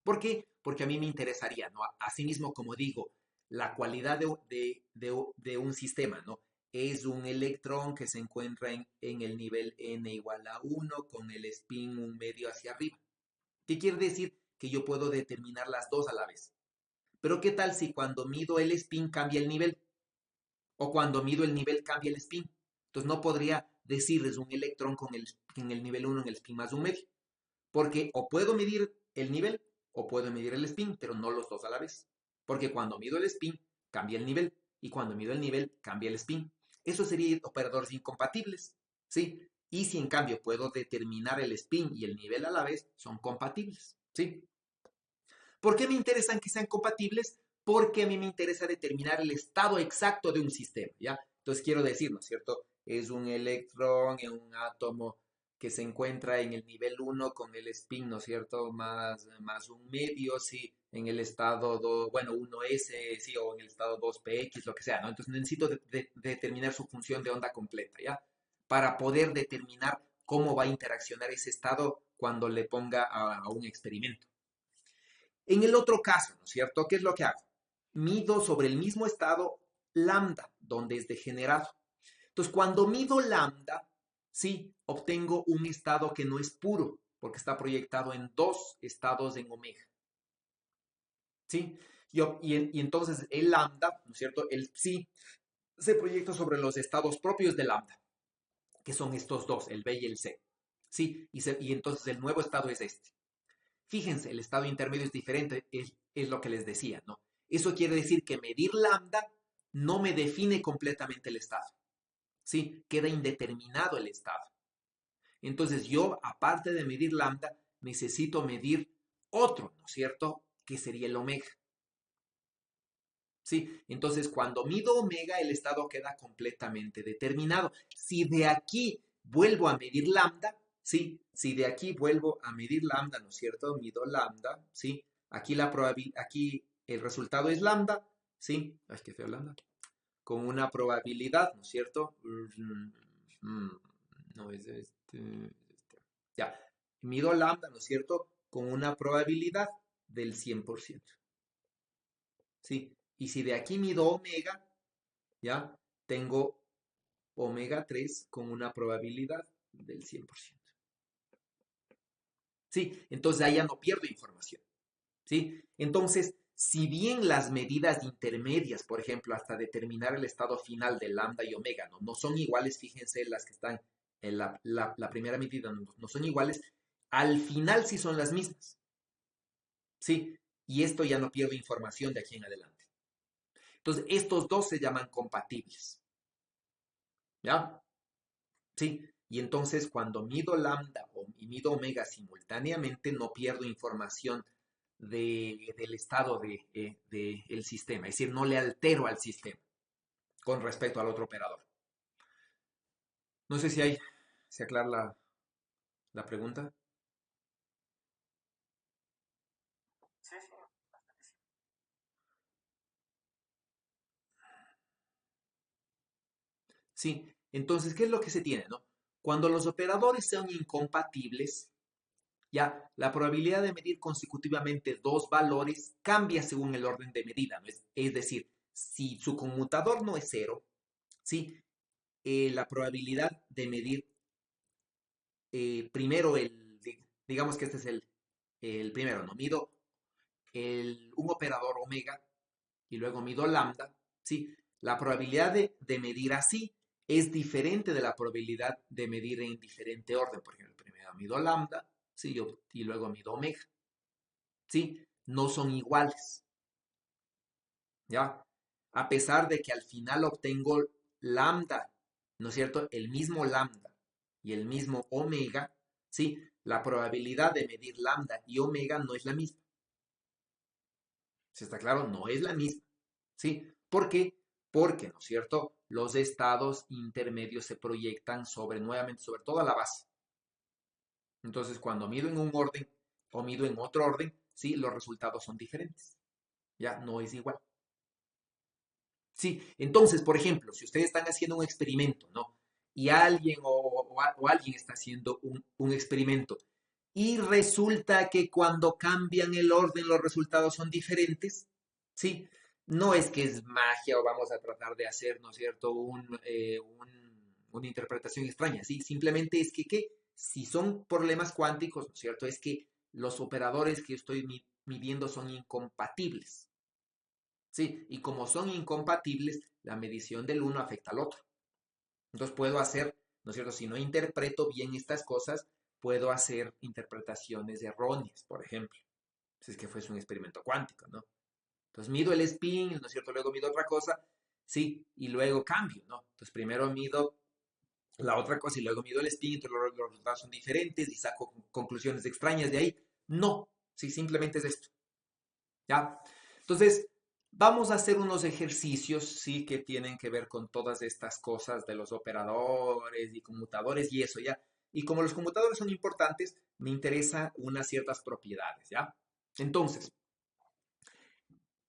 ¿Por qué? Porque a mí me interesaría, ¿no? Asimismo, como digo, la cualidad de un sistema, ¿no? Es un electrón que se encuentra en el nivel n igual a 1 con el spin un medio hacia arriba. ¿Qué quiere decir? Que yo puedo determinar las dos a la vez. Pero ¿qué tal si cuando mido el spin cambia el nivel? O cuando mido el nivel cambia el spin. Entonces no podría decirles un electrón en el nivel 1 en el spin más un medio. Porque o puedo medir el nivel o puedo medir el spin, pero no los dos a la vez. Porque cuando mido el spin, cambia el nivel. Y cuando mido el nivel, cambia el spin. Eso sería operadores incompatibles. ¿Sí? Y si en cambio puedo determinar el spin y el nivel a la vez, son compatibles. ¿Sí? ¿Por qué me interesan que sean compatibles? Porque a mí me interesa determinar el estado exacto de un sistema, ¿ya? Entonces quiero decir, ¿no es cierto? Es un electrón en un átomo que se encuentra en el nivel 1 con el spin, ¿no es cierto? Más un medio, sí, en el estado 2, bueno, 1s, sí, o en el estado 2px, lo que sea, ¿no? Entonces necesito determinar su función de onda completa, ¿ya? Para poder determinar cómo va a interaccionar ese estado cuando le ponga a un experimento. En el otro caso, ¿no es cierto? ¿Qué es lo que hago? Mido sobre el mismo estado lambda, donde es degenerado. Entonces, cuando mido lambda, sí, obtengo un estado que no es puro, porque está proyectado en dos estados en omega. ¿Sí? Y entonces el lambda, ¿no es cierto? El psi se proyecta sobre los estados propios de lambda, que son estos dos, el B y el C. ¿Sí? Y entonces el nuevo estado es este. Fíjense, el estado intermedio es diferente, es lo que les decía, ¿no? Eso quiere decir que medir lambda no me define completamente el estado, ¿sí? Queda indeterminado el estado. Entonces yo, aparte de medir lambda, necesito medir otro, ¿no es cierto? Que sería el omega. ¿Sí? Entonces, cuando mido omega, el estado queda completamente determinado. Si de aquí vuelvo a medir lambda, ¿sí? Si de aquí vuelvo a medir lambda, ¿no es cierto? Mido lambda, ¿sí? Aquí aquí el resultado es lambda, ¿sí? Ay, qué feo lambda. Con una probabilidad, ¿no es cierto? No es este. Ya, mido lambda, ¿no es cierto? Con una probabilidad del 100%. ¿Sí? Y si de aquí mido omega, ¿ya? Tengo omega 3 con una probabilidad del 100%. ¿Sí? Entonces ahí ya no pierdo información. ¿Sí? Entonces, si bien las medidas intermedias, por ejemplo, hasta determinar el estado final de lambda y omega, no son iguales, fíjense las que están en la primera medida, no son iguales, al final sí son las mismas. ¿Sí? Y esto ya no pierdo información de aquí en adelante. Entonces, estos dos se llaman compatibles. ¿Ya? Sí. Y entonces, cuando mido lambda y mido omega simultáneamente, no pierdo información del estado del sistema. Es decir, no le altero al sistema con respecto al otro operador. No sé si se aclara la pregunta. Sí, sí, bastante sí. Sí. Entonces, ¿qué es lo que se tiene, no? Cuando los operadores son incompatibles, ya la probabilidad de medir consecutivamente dos valores cambia según el orden de medida, ¿no? Es decir, si su conmutador no es cero, ¿sí? La probabilidad de medir primero digamos que este es el primero, ¿no? Mido un operador omega y luego mido lambda, ¿sí? La probabilidad de medir así es diferente de la probabilidad de medir en diferente orden. Por ejemplo, primero mido lambda, ¿sí? Y luego mido omega, ¿sí? No son iguales, ¿ya? A pesar de que al final obtengo lambda, ¿no es cierto? El mismo lambda y el mismo omega, ¿sí? La probabilidad de medir lambda y omega no es la misma. ¿Se está claro? No es la misma, ¿sí? ¿Por qué? Porque, ¿no es cierto? Los estados intermedios se proyectan nuevamente sobre toda la base. Entonces, cuando mido en un orden o mido en otro orden, sí, los resultados son diferentes. Ya no es igual. Sí, entonces, por ejemplo, si ustedes están haciendo un experimento, ¿no? Y alguien o alguien está haciendo un experimento y resulta que cuando cambian el orden los resultados son diferentes, ¿sí? No es que es magia o vamos a tratar de hacer, ¿no es cierto?, una interpretación extraña, ¿sí? Simplemente es que si son problemas cuánticos, ¿no es cierto?, es que los operadores que estoy midiendo son incompatibles. Sí, y como son incompatibles, la medición del uno afecta al otro. Entonces puedo hacer, ¿no es cierto? Si no interpreto bien estas cosas, puedo hacer interpretaciones erróneas, por ejemplo. Si es que fuese un experimento cuántico, ¿no? Entonces mido el spin, ¿no es cierto? Luego mido otra cosa, sí, y luego cambio, ¿no? Entonces primero mido la otra cosa y luego mido el spin, entonces los resultados son diferentes y saco conclusiones extrañas de ahí. No, sí, simplemente es esto. ¿Ya? Entonces, vamos a hacer unos ejercicios, sí, que tienen que ver con todas estas cosas de los operadores y conmutadores y eso, ¿ya? Y como los conmutadores son importantes, me interesan unas ciertas propiedades, ¿ya? Entonces,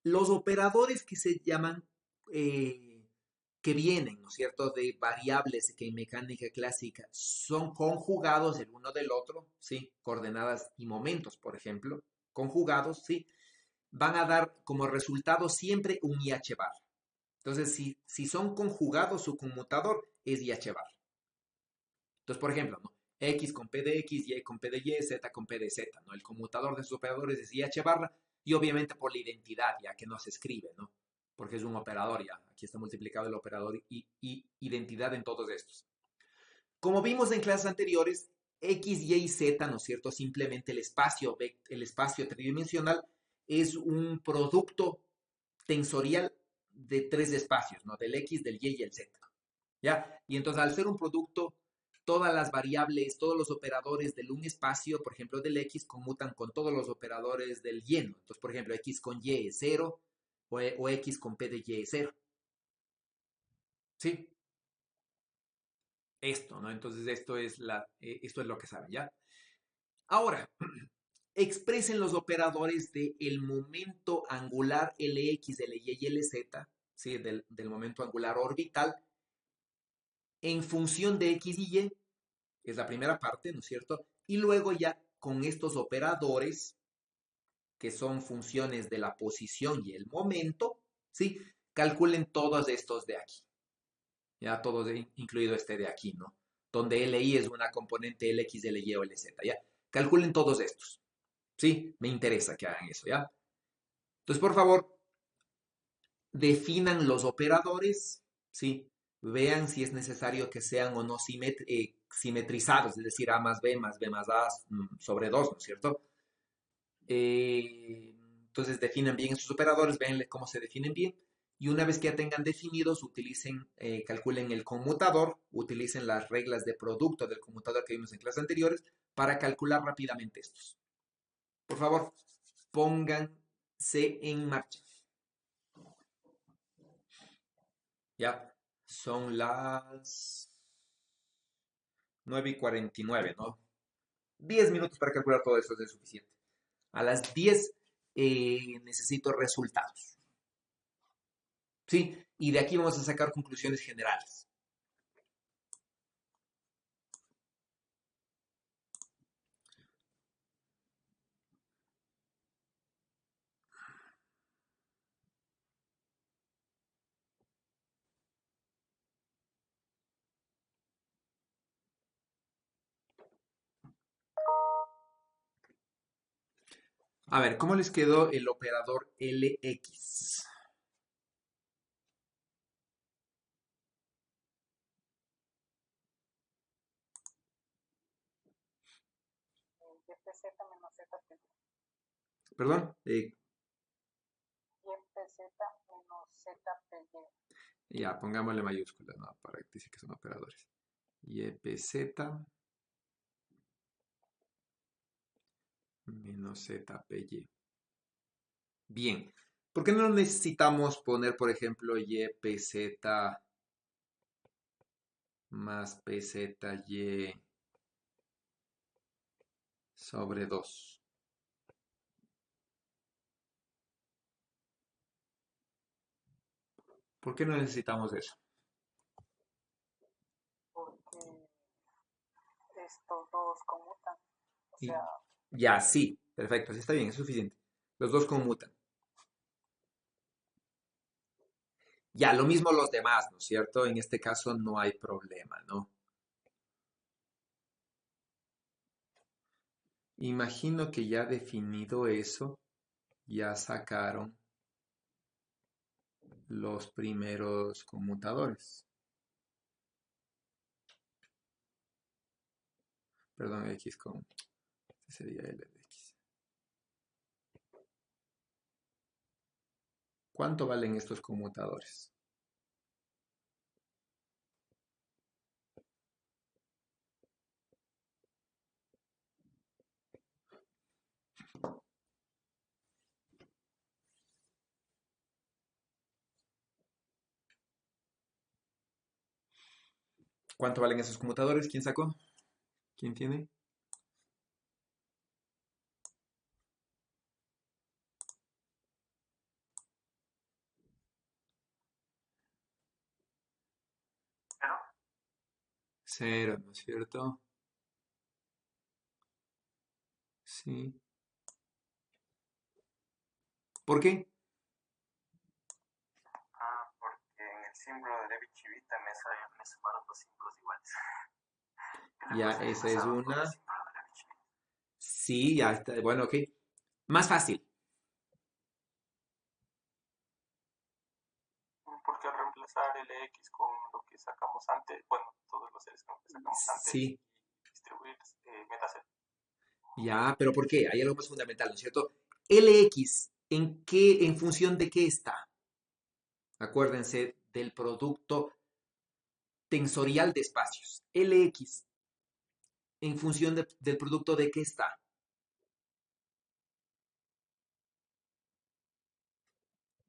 los operadores que se llaman, que vienen, ¿no es cierto?, de variables que en mecánica clásica son conjugados el uno del otro, ¿sí? Coordenadas y momentos, por ejemplo, conjugados, ¿sí? Van a dar como resultado siempre un IH bar. Entonces, si son conjugados, su conmutador es IH bar. Entonces, por ejemplo, ¿no? X con P de X, Y con P de Y, Z con P de Z, ¿no? El conmutador de sus operadores es IH barra y obviamente por la identidad, ya que no se escribe, ¿no? Porque es un operador ya. Aquí está multiplicado el operador y identidad en todos estos. Como vimos en clases anteriores, X, Y y Z, ¿no es cierto? Simplemente el espacio tridimensional es un producto tensorial de tres espacios, ¿no? Del X, del Y y el Z. ¿Ya? Y entonces al ser un producto todas las variables, todos los operadores de un espacio, por ejemplo, del X, conmutan con todos los operadores del Y, ¿no? Entonces, por ejemplo, X con Y es 0 o X con P de Y es 0. ¿Sí? Esto, ¿no? Entonces, esto es lo que saben, ¿ya? Ahora, expresen los operadores del momento angular Lx, Ly y Lz, ¿sí? Del momento angular orbital, en función de X y Y, es la primera parte, ¿no es cierto? Y luego ya con estos operadores, que son funciones de la posición y el momento, ¿sí? Calculen todos estos de aquí. Ya todos, incluido este de aquí, ¿no? Donde Li es una componente Lx, Ly o Lz, ¿ya? Calculen todos estos, ¿sí? Me interesa que hagan eso, ¿ya? Entonces, por favor, definan los operadores, ¿sí? Vean si es necesario que sean o no simetrizados, es decir, A más B más B más A sobre 2, ¿no es cierto? Entonces definan bien esos operadores, vean cómo se definen bien. Y una vez que ya tengan definidos, calculen el conmutador, utilicen las reglas de producto del conmutador que vimos en clases anteriores para calcular rápidamente estos. Por favor, pónganse en marcha. Ya, son las 9:49, ¿no? 10 minutos para calcular todo esto es suficiente. A las 10 necesito resultados. ¿Sí? Y de aquí vamos a sacar conclusiones generales. A ver, ¿cómo les quedó el operador Lx? YPZ menos ZPY. Perdón, YPZ menos ZPY. ya, pongámosle mayúsculas, ¿no? Para que dice que son operadores. YPZ menos ZPY. Bien. ¿Por qué no necesitamos poner, por ejemplo, YPZ más PZY sobre 2? ¿Por qué no necesitamos eso? Porque estos dos conmutan. O Y sea, ya, sí, perfecto, sí está bien, es suficiente. Los dos conmutan. Ya, lo mismo los demás, ¿no es cierto? En este caso no hay problema, ¿no? Imagino que ya definido eso, ya sacaron los primeros conmutadores. Perdón, X con... Este sería L de X. ¿Cuánto valen estos conmutadores? ¿Cuánto valen esos conmutadores? ¿Quién sacó? ¿Quién tiene? Cero, ¿no es cierto? Sí. ¿Por qué? porque en el símbolo de Levi Chivita me sumaron dos símbolos iguales. Ya, esa es una. Sí, ya está. Bueno, ok. Más fácil. Porque al reemplazar el X con lo que sacamos antes, bueno, todos los seres con lo que sacamos antes, Sí. y distribuir metacel. Ya, pero ¿por qué? Hay algo más fundamental, ¿no es cierto? LX, ¿en función de qué está? Acuérdense del producto tensorial de espacios. LX, en función del producto de qué está.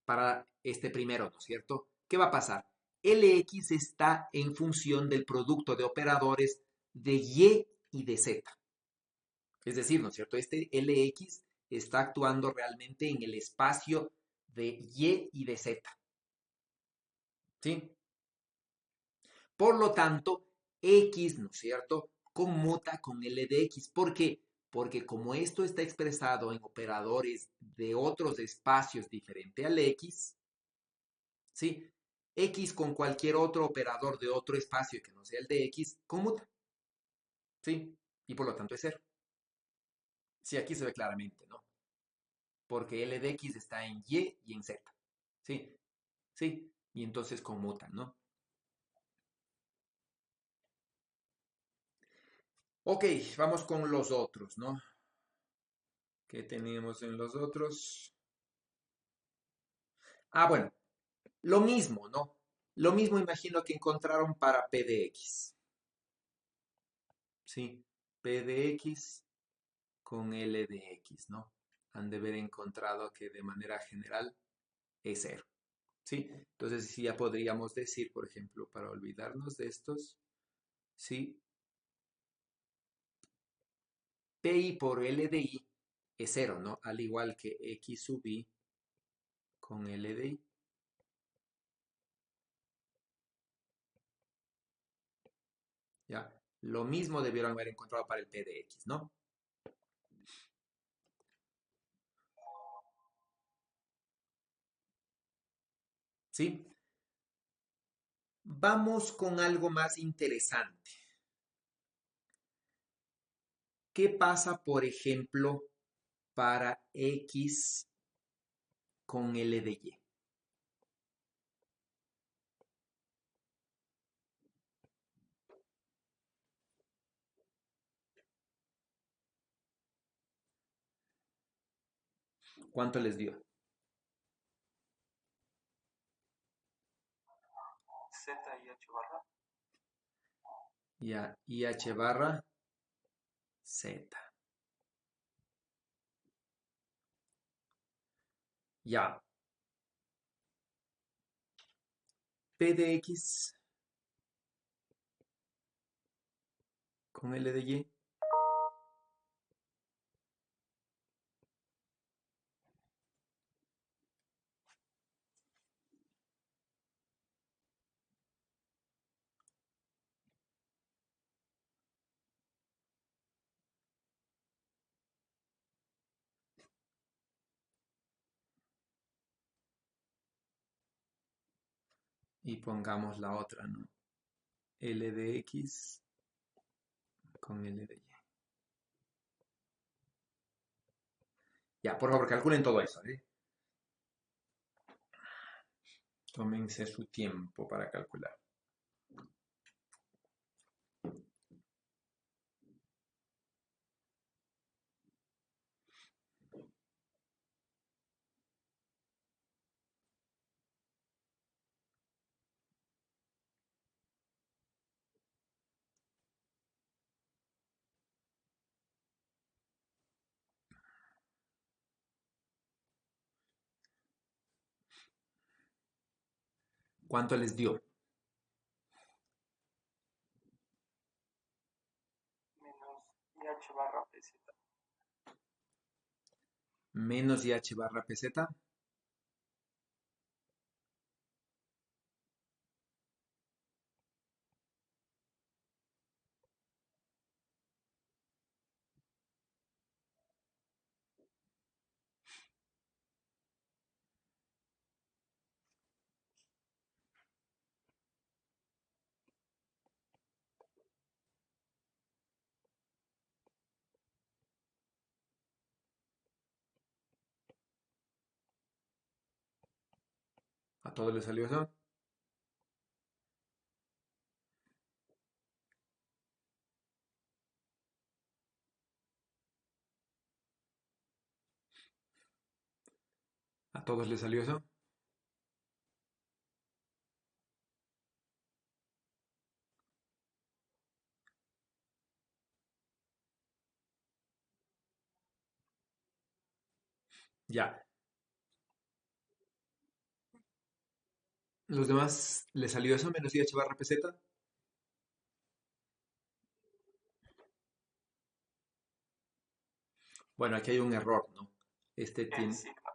Para este primero, ¿no es cierto? ¿Qué va a pasar? Lx está en función del producto de operadores de y de z. Es decir, ¿no es cierto? Este Lx está actuando realmente en el espacio de y de z. ¿Sí? Por lo tanto, x, ¿no es cierto?, conmuta con L de x. ¿Por qué? Porque como esto está expresado en operadores de otros espacios diferentes al x, ¿sí? X con cualquier otro operador de otro espacio que no sea el de x, conmuta, ¿sí? Y por lo tanto es cero. Sí, aquí se ve claramente, ¿no? Porque L de x está en y en z, ¿sí? ¿Sí? Y entonces conmutan, ¿no? Ok, vamos con los otros, ¿no? ¿Qué tenemos en los otros? Ah, bueno, lo mismo, ¿no? Lo mismo imagino que encontraron para P de X. Sí, P de X con L de X, ¿no? Han de haber encontrado que de manera general es cero. ¿Sí? Entonces, sí, ya podríamos decir, por ejemplo, para olvidarnos de estos, ¿sí? PI por L de I es cero, ¿no? Al igual que X sub I con L de I. ¿Ya? Lo mismo debieron haber encontrado para el P de X, ¿no? ¿Sí? Vamos con algo más interesante. ¿Qué pasa, por ejemplo, para X con L de Y? ¿Cuánto les dio? Z y H barra. Ya, IH barra Z. Ya. P de X con L de Y. Y pongamos la otra, ¿no? L de X con L de Y. Ya, por favor, calculen todo eso, ¿eh? Tómense su tiempo para calcular. ¿Cuánto les dio? Menos IH barra PZ. Menos IH barra PZ. ¿A todos les salió eso? ¿A todos les salió eso? Ya. ¿Los demás les salió eso menos IH barra PZ? Bueno, aquí hay un error, ¿no? Este tiene, Sí, no.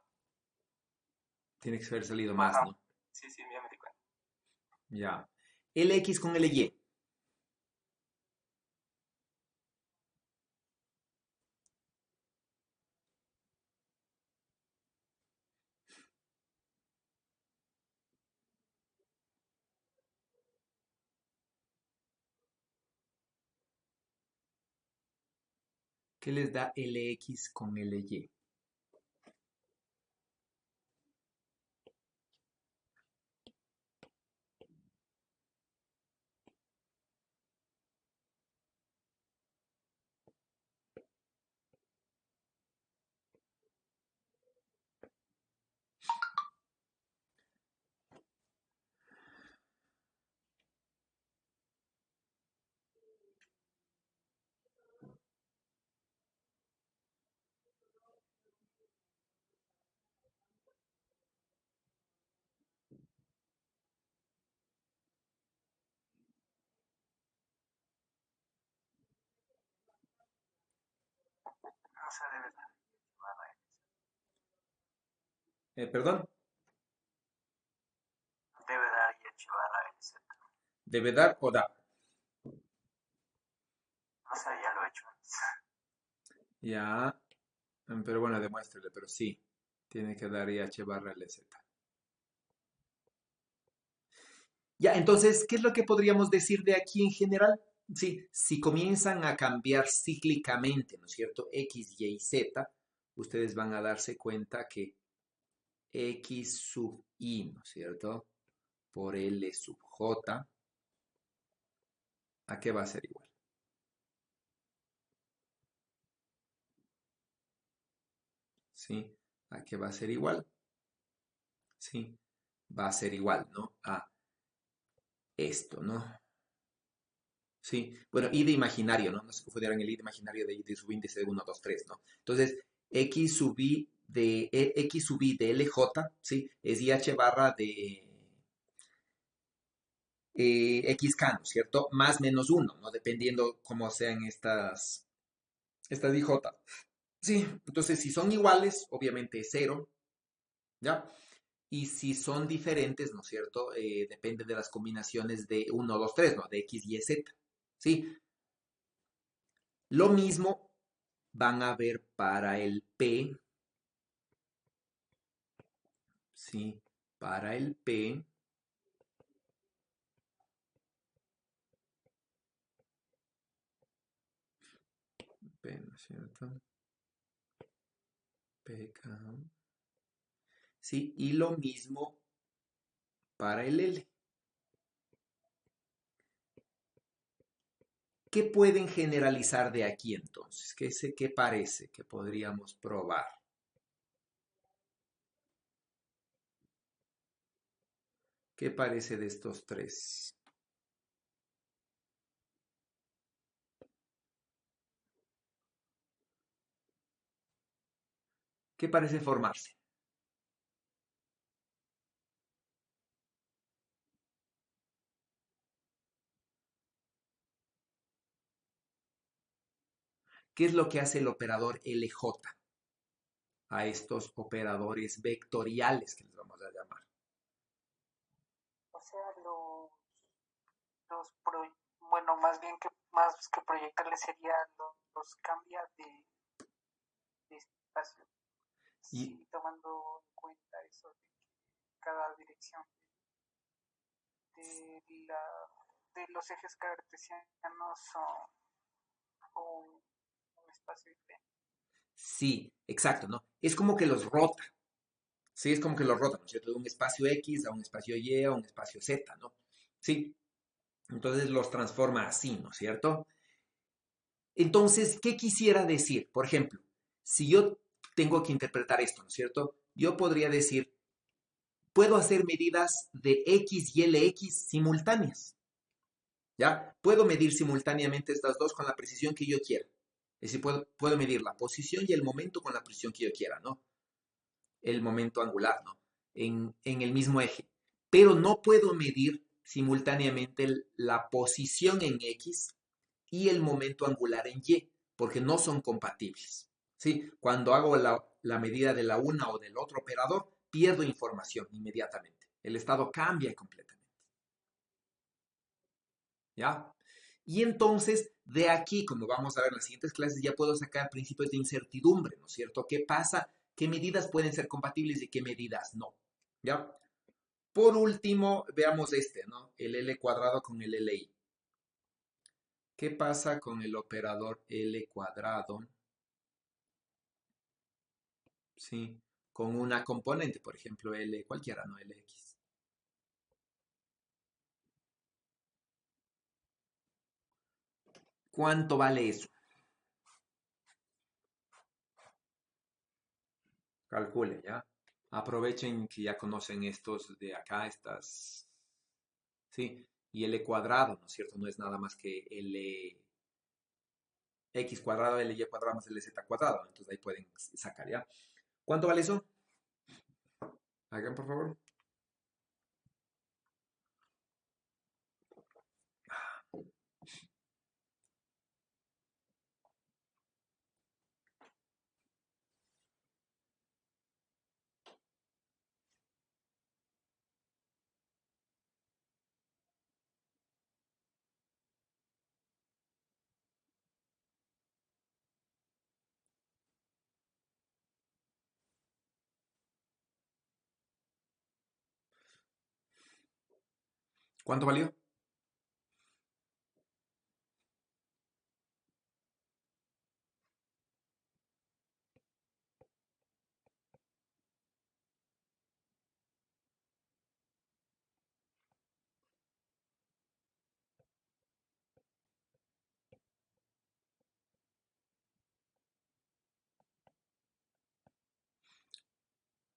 tiene que haber salido más, Ajá. ¿no? Sí, sí, ya me di cuenta. Ya. LX con LY. ¿Qué les da LX con LY? O sea, debe dar barra ¿Perdón? debe dar IH barra LZ. ¿Debe dar o da? O sea, ya lo he hecho antes. Ya. Pero bueno, demuéstrele, pero sí. Tiene que dar IH barra LZ. Ya, entonces, ¿qué es lo que podríamos decir de aquí en general? Sí, si comienzan a cambiar cíclicamente, ¿no es cierto? X, Y, Z, ustedes van a darse cuenta que X sub I, ¿no es cierto? Por L sub J, ¿a qué va a ser igual? ¿Sí? ¿A qué va a ser igual? Sí, va a ser igual, ¿no? A esto, ¿no? Sí, bueno, I de imaginario, ¿no? No se confundieran el I de imaginario de subíndice de 1, 2, 3, ¿no? Entonces, X sub I de LJ, ¿sí? Es IH barra de XK, ¿no es cierto? Más menos 1, ¿no? Dependiendo cómo sean estas IJ. Sí, entonces si son iguales, obviamente es 0, ¿ya? Y si son diferentes, ¿no es cierto? Depende de las combinaciones de 1, 2, 3, ¿no? De X, Y, Z, ¿sí? Lo mismo van a ver para el P, ¿sí? Para el P, ¿no es cierto? PK, ¿sí? Y lo mismo para el L. ¿Qué pueden generalizar de aquí entonces? ¿Qué parece que podríamos probar? ¿Qué parece de estos tres? ¿Qué parece formarse? ¿Qué es lo que hace el operador LJ a estos operadores vectoriales que les vamos a llamar? O sea, bueno, más que proyectarle sería los cambia de espacio. Y Sí, tomando en cuenta eso de que cada dirección de, la, de los ejes cartesianos son un espacio diferente. sí, exacto, ¿no? Es como que los rota, sí, es como que los rota, ¿no es cierto? De un espacio X a un espacio Y a un espacio Z, ¿no? Sí, entonces los transforma así, ¿no es cierto? Entonces, ¿qué quisiera decir? Por ejemplo, si yo tengo que interpretar esto, ¿no es cierto? Yo podría decir, puedo hacer medidas de X y LX simultáneas, ¿ya? Puedo medir simultáneamente estas dos con la precisión que yo quiera. Es decir, puedo medir la posición y el momento con la precisión que yo quiera, ¿no? el momento angular, ¿no? En el mismo eje. Pero no puedo medir simultáneamente la posición en X y el momento angular en Y, porque no son compatibles. ¿Sí? Cuando hago la medida de la una o del otro operador, pierdo información inmediatamente. El estado cambia completamente. ¿Ya? Y entonces, de aquí, como vamos a ver en las siguientes clases, ya puedo sacar principios de incertidumbre, ¿no es cierto? ¿Qué pasa? ¿Qué medidas pueden ser compatibles y qué medidas no? ¿Ya? Por último, veamos este, ¿no? El L cuadrado con el LI. ¿Qué pasa con el operador L cuadrado? ¿Sí? Con una componente, por ejemplo, L cualquiera, ¿no? LX. ¿Cuánto vale eso? Calcule, ¿ya? Aprovechen que ya conocen estos de acá, estas, ¿sí? Y L cuadrado, ¿no es cierto? No es nada más que L X cuadrado, L Y cuadrado más L Z cuadrado. Entonces ahí pueden sacar, ¿ya? ¿Cuánto vale eso? Hagan, por favor. ¿Cuánto valió?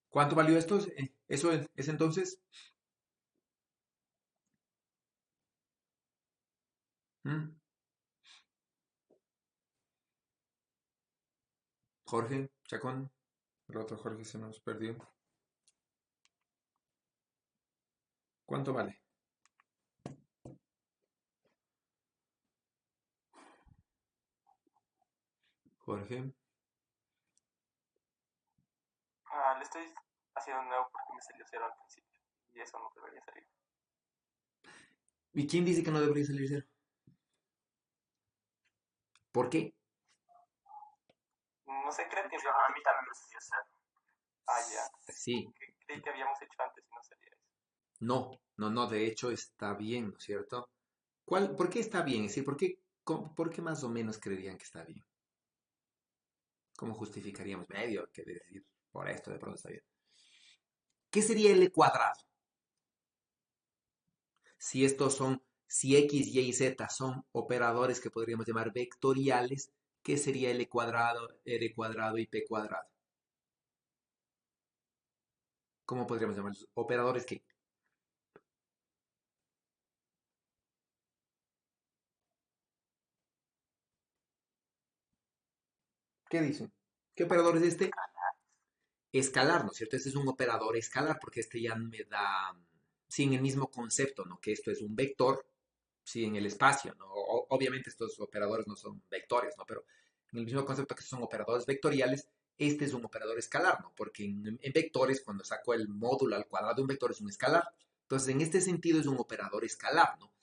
¿Cuánto valió esto? Eso es entonces. ¿Mm? Jorge, Chacón, el otro Jorge se nos perdió. ¿Cuánto vale? Jorge. Le estoy haciendo nuevo porque me salió cero al principio. Y eso no debería salir. ¿Y quién dice que no debería salir cero? ¿Por qué? No sé, creo que a mí también me salió cero. Ya. Sí, Creí que habíamos hecho antes y no salía eso. no, de hecho está bien, ¿no es cierto? ¿Por qué está bien? Es decir, por qué más o menos creerían que está bien? ¿Cómo justificaríamos medio que decir por esto de pronto está bien? ¿Qué sería L cuadrado? Si X, Y y Z son operadores que podríamos llamar vectoriales, ¿qué sería L cuadrado, R cuadrado y P cuadrado? ¿Cómo podríamos llamarlos? Operadores que, ¿qué dicen? ¿Qué operador es este? Escalar, ¿no es cierto? Este es un operador escalar porque este ya me da, sí, en el mismo concepto, ¿no? Que esto es un vector, sí, en el espacio, ¿no? Obviamente estos operadores no son vectores, ¿no? Pero en el mismo concepto que son operadores vectoriales, este es un operador escalar, ¿no? Porque en vectores, cuando saco el módulo al cuadrado de un vector, es un escalar. Entonces, en este sentido, es un operador escalar, ¿no?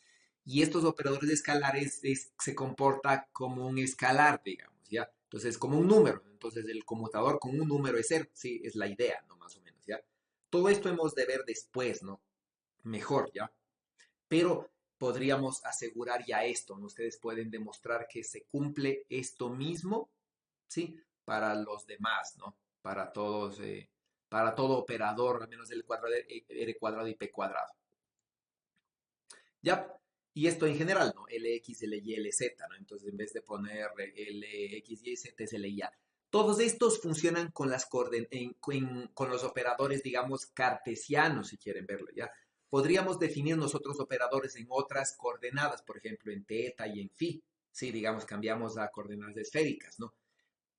Y estos operadores escalares se comporta como un escalar, digamos, ¿ya? Entonces, como un número. Entonces, el conmutador con un número es cero, sí, es la idea, ¿no? Más o menos, ¿ya? Todo esto hemos de ver después, ¿no? Mejor, ¿ya? Pero podríamos asegurar ya esto, ¿no? Ustedes pueden demostrar que se cumple esto mismo, ¿sí? Para los demás, ¿no? Para todos, para todo operador, al menos L cuadrado, R cuadrado y P cuadrado. ¿Ya? Y esto en general, ¿no? LX, LY, LZ, ¿no? Entonces, en vez de poner LX, Y, Z, es LY. Todos estos funcionan con con los operadores, digamos, cartesianos, si quieren verlo, ¿ya? Podríamos definir nosotros operadores en otras coordenadas, por ejemplo, en teta y en phi. Sí, digamos, cambiamos a coordenadas esféricas, ¿no?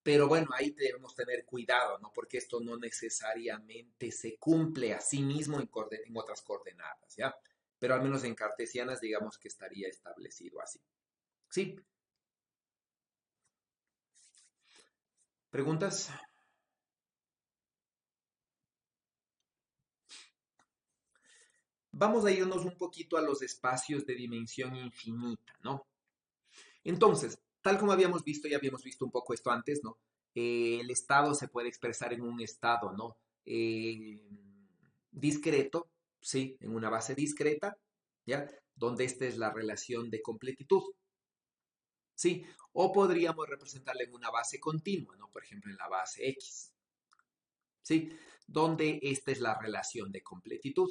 Pero bueno, ahí debemos tener cuidado, ¿no? Porque esto no necesariamente se cumple a sí mismo en otras coordenadas, ¿ya? Pero al menos en cartesianas, digamos que estaría establecido así. ¿Sí? ¿Preguntas? Vamos a irnos un poquito a los espacios de dimensión infinita, ¿no? Entonces, tal como habíamos visto, ya habíamos visto un poco esto antes, ¿no? El estado se puede expresar en un estado, ¿no? Discreto, ¿sí? En una base discreta, ¿ya? Donde esta es la relación de completitud, ¿sí? O podríamos representarla en una base continua, ¿no? Por ejemplo, en la base X, ¿sí? Donde esta es la relación de completitud.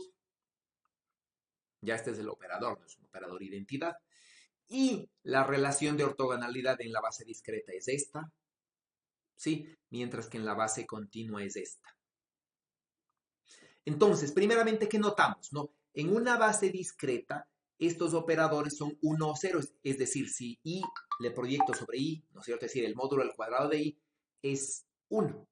Ya este es el operador, no es un operador identidad. Y la relación de ortogonalidad en la base discreta es esta, ¿sí? Mientras que en la base continua es esta. Entonces, primeramente, ¿qué notamos? ¿No? En una base discreta, estos operadores son 1 o 0, es decir, si I le proyecto sobre I, ¿no es cierto? Es decir, el módulo al cuadrado de I es 1,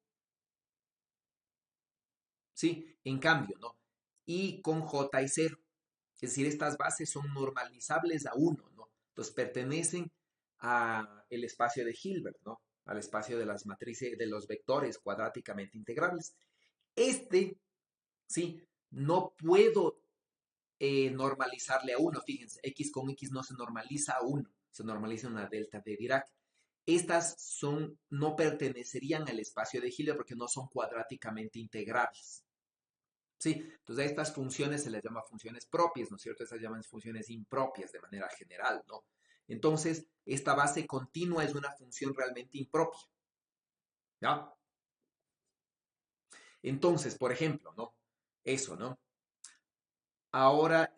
¿sí? En cambio, ¿no? I con J es 0, es decir, estas bases son normalizables a 1, ¿no? Entonces, pertenecen al espacio de Hilbert, ¿no? Al espacio de las matrices, de los vectores cuadráticamente integrables. ¿Sí? No puedo normalizarle a 1. Fíjense, X con X no se normaliza a 1, se normaliza una delta de Dirac. Estas no pertenecerían al espacio de Hilbert porque no son cuadráticamente integrables. ¿Sí? Entonces a estas funciones se les llama funciones propias, ¿no es cierto? Estas llaman funciones impropias de manera general, ¿no? Entonces, esta base continua es una función realmente impropia, ¿ya? Entonces, por ejemplo, ¿no? Eso, ¿no? Ahora,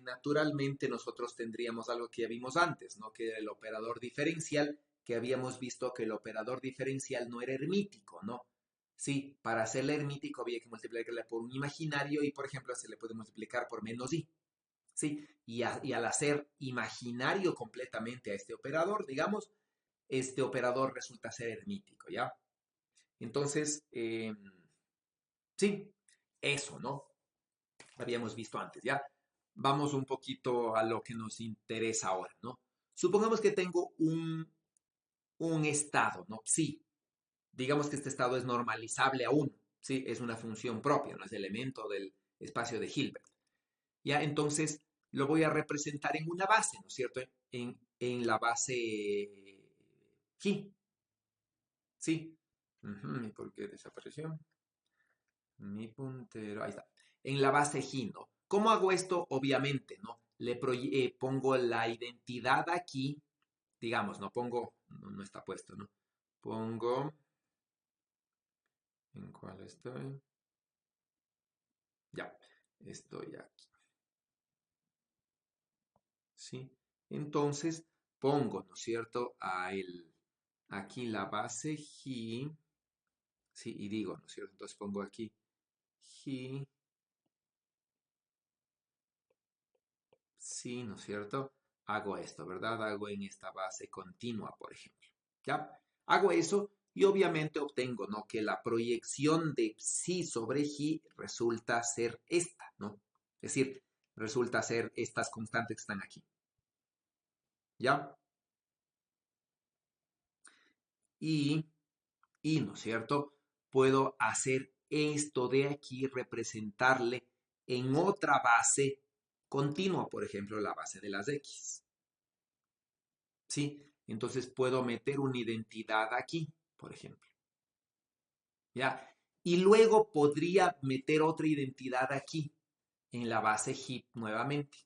naturalmente, nosotros tendríamos algo que ya vimos antes, ¿no? Que era el operador diferencial, que habíamos visto que el operador diferencial no era hermítico, ¿no? Sí, para hacerle hermítico había que multiplicarle por un imaginario y, por ejemplo, se le puede multiplicar por menos i, ¿sí? Y al hacer imaginario completamente a este operador, digamos, este operador resulta ser hermítico, ¿ya? Entonces, sí, eso, ¿no? Habíamos visto antes, ¿ya? Vamos un poquito a lo que nos interesa ahora, ¿no? Supongamos que tengo un estado, ¿no? Sí, digamos que este estado es normalizable a 1, ¿sí? Es una función propia, no es elemento del espacio de Hilbert. ¿Ya? Entonces, lo voy a representar en una base, ¿no es cierto? En la base G, ¿sí? ¿Y por qué desapareció? Mi puntero, ahí está. En la base G, ¿no? ¿Cómo hago esto? Obviamente, ¿no? Pongo la identidad aquí, digamos, no pongo, no está puesto, ¿no? Pongo, ¿en cuál estoy? Ya, estoy aquí, ¿sí? Entonces, pongo, ¿no es cierto? Aquí la base G, ¿sí? Y digo, ¿no es cierto? Entonces pongo aquí G, sí, ¿no es cierto? Hago esto, ¿verdad? Hago en esta base continua, por ejemplo. ¿Ya? Hago eso y obviamente obtengo, ¿no? Que la proyección de psi sobre G resulta ser esta, ¿no? Es decir, resulta ser estas constantes que están aquí. ¿Ya? Y, ¿no es cierto? Puedo hacer esto de aquí, representarle en otra base continua, por ejemplo, la base de las X. ¿Sí? Entonces puedo meter una identidad aquí, por ejemplo. ¿Ya? Y luego podría meter otra identidad aquí, en la base heap nuevamente.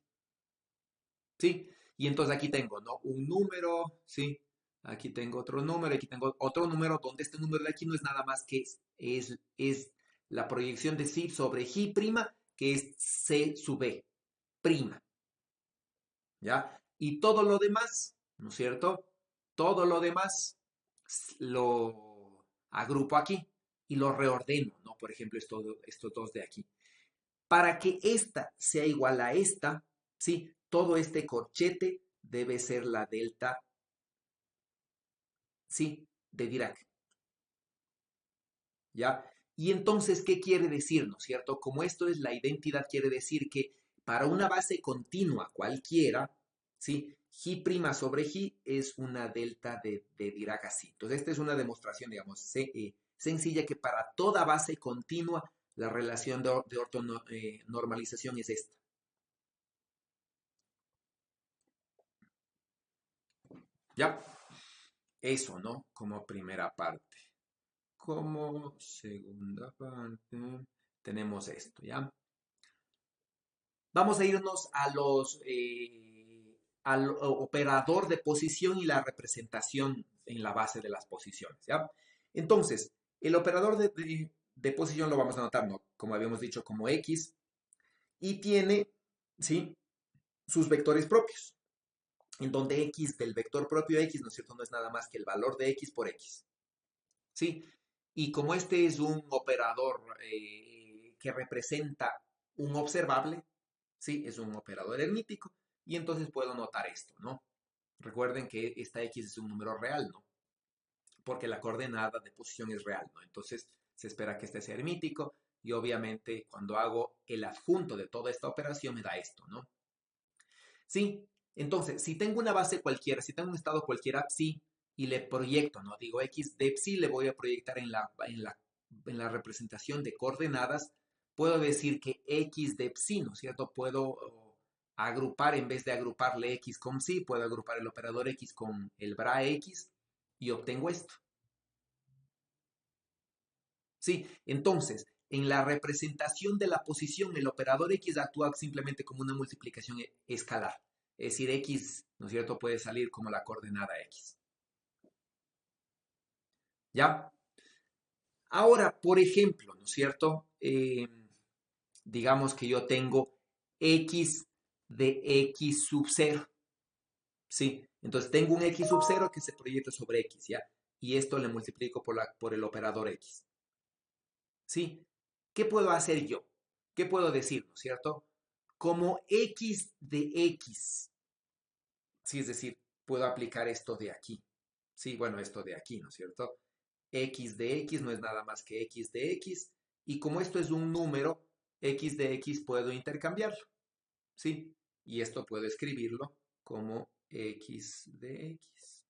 ¿Sí? Y entonces aquí tengo, ¿no? Un número, ¿sí? Aquí tengo otro número, aquí tengo otro número, donde este número de aquí no es nada más que es la proyección de psi sobre G', que es C sub B', prima. ¿Ya? Y todo lo demás, ¿no es cierto? Todo lo demás lo agrupo aquí y lo reordeno, ¿no? Por ejemplo, estos dos de aquí. Para que esta sea igual a esta, ¿sí? Todo este corchete debe ser la delta, ¿sí? De Dirac. ¿ya? Y entonces, ¿qué quiere decir, no es cierto? Como esto es la identidad, quiere decir que para una base continua cualquiera, ¿sí? G' sobre G es una delta de Dirac-Assi. Entonces, esta es una demostración, digamos, sencilla que para toda base continua la relación de ortonormalización es esta. ¿Ya? Eso, ¿no? Como primera parte. Como segunda parte, tenemos esto, ¿ya? Vamos a irnos al operador de posición y la representación en la base de las posiciones, ¿ya? Entonces, el operador de posición lo vamos a anotar, ¿no? Como habíamos dicho, como X, y tiene, ¿sí? Sus vectores propios, en donde X del vector propio X, ¿no es cierto? No es nada más que el valor de X por X, ¿sí? Y como este es un operador que representa un observable, ¿sí? Es un operador hermítico, y entonces puedo notar esto, ¿no? Recuerden que esta X es un número real, ¿no? Porque la coordenada de posición es real, ¿no? Entonces se espera que este sea hermítico, y obviamente cuando hago el adjunto de toda esta operación me da esto, ¿no? Sí, entonces, si tengo una base cualquiera, si tengo un estado cualquiera, psi, y le proyecto, ¿no? Digo, X de psi le voy a proyectar en la representación de coordenadas, puedo decir que X de psi, ¿no es cierto? Puedo agrupar, en vez de agruparle X con psi, puedo agrupar el operador X con el bra X y obtengo esto. Sí, entonces, en la representación de la posición, el operador X actúa simplemente como una multiplicación escalar. Es decir, X, ¿no es cierto?, puede salir como la coordenada X. ¿Ya? Ahora, por ejemplo, ¿no es cierto? Digamos que yo tengo X de X sub 0. ¿Sí? Entonces, tengo un X sub 0 que se proyecta sobre X, ¿ya? Y esto le multiplico por el operador X. ¿Sí? ¿Qué puedo hacer yo? ¿Qué puedo decir, no es cierto? Como X de X, ¿sí? Es decir, puedo aplicar esto de aquí. Sí, bueno, esto de aquí, ¿no es cierto? X de X no es nada más que X de X. Y como esto es un número, X de X puedo intercambiarlo. ¿Sí? Y esto puedo escribirlo como X de X.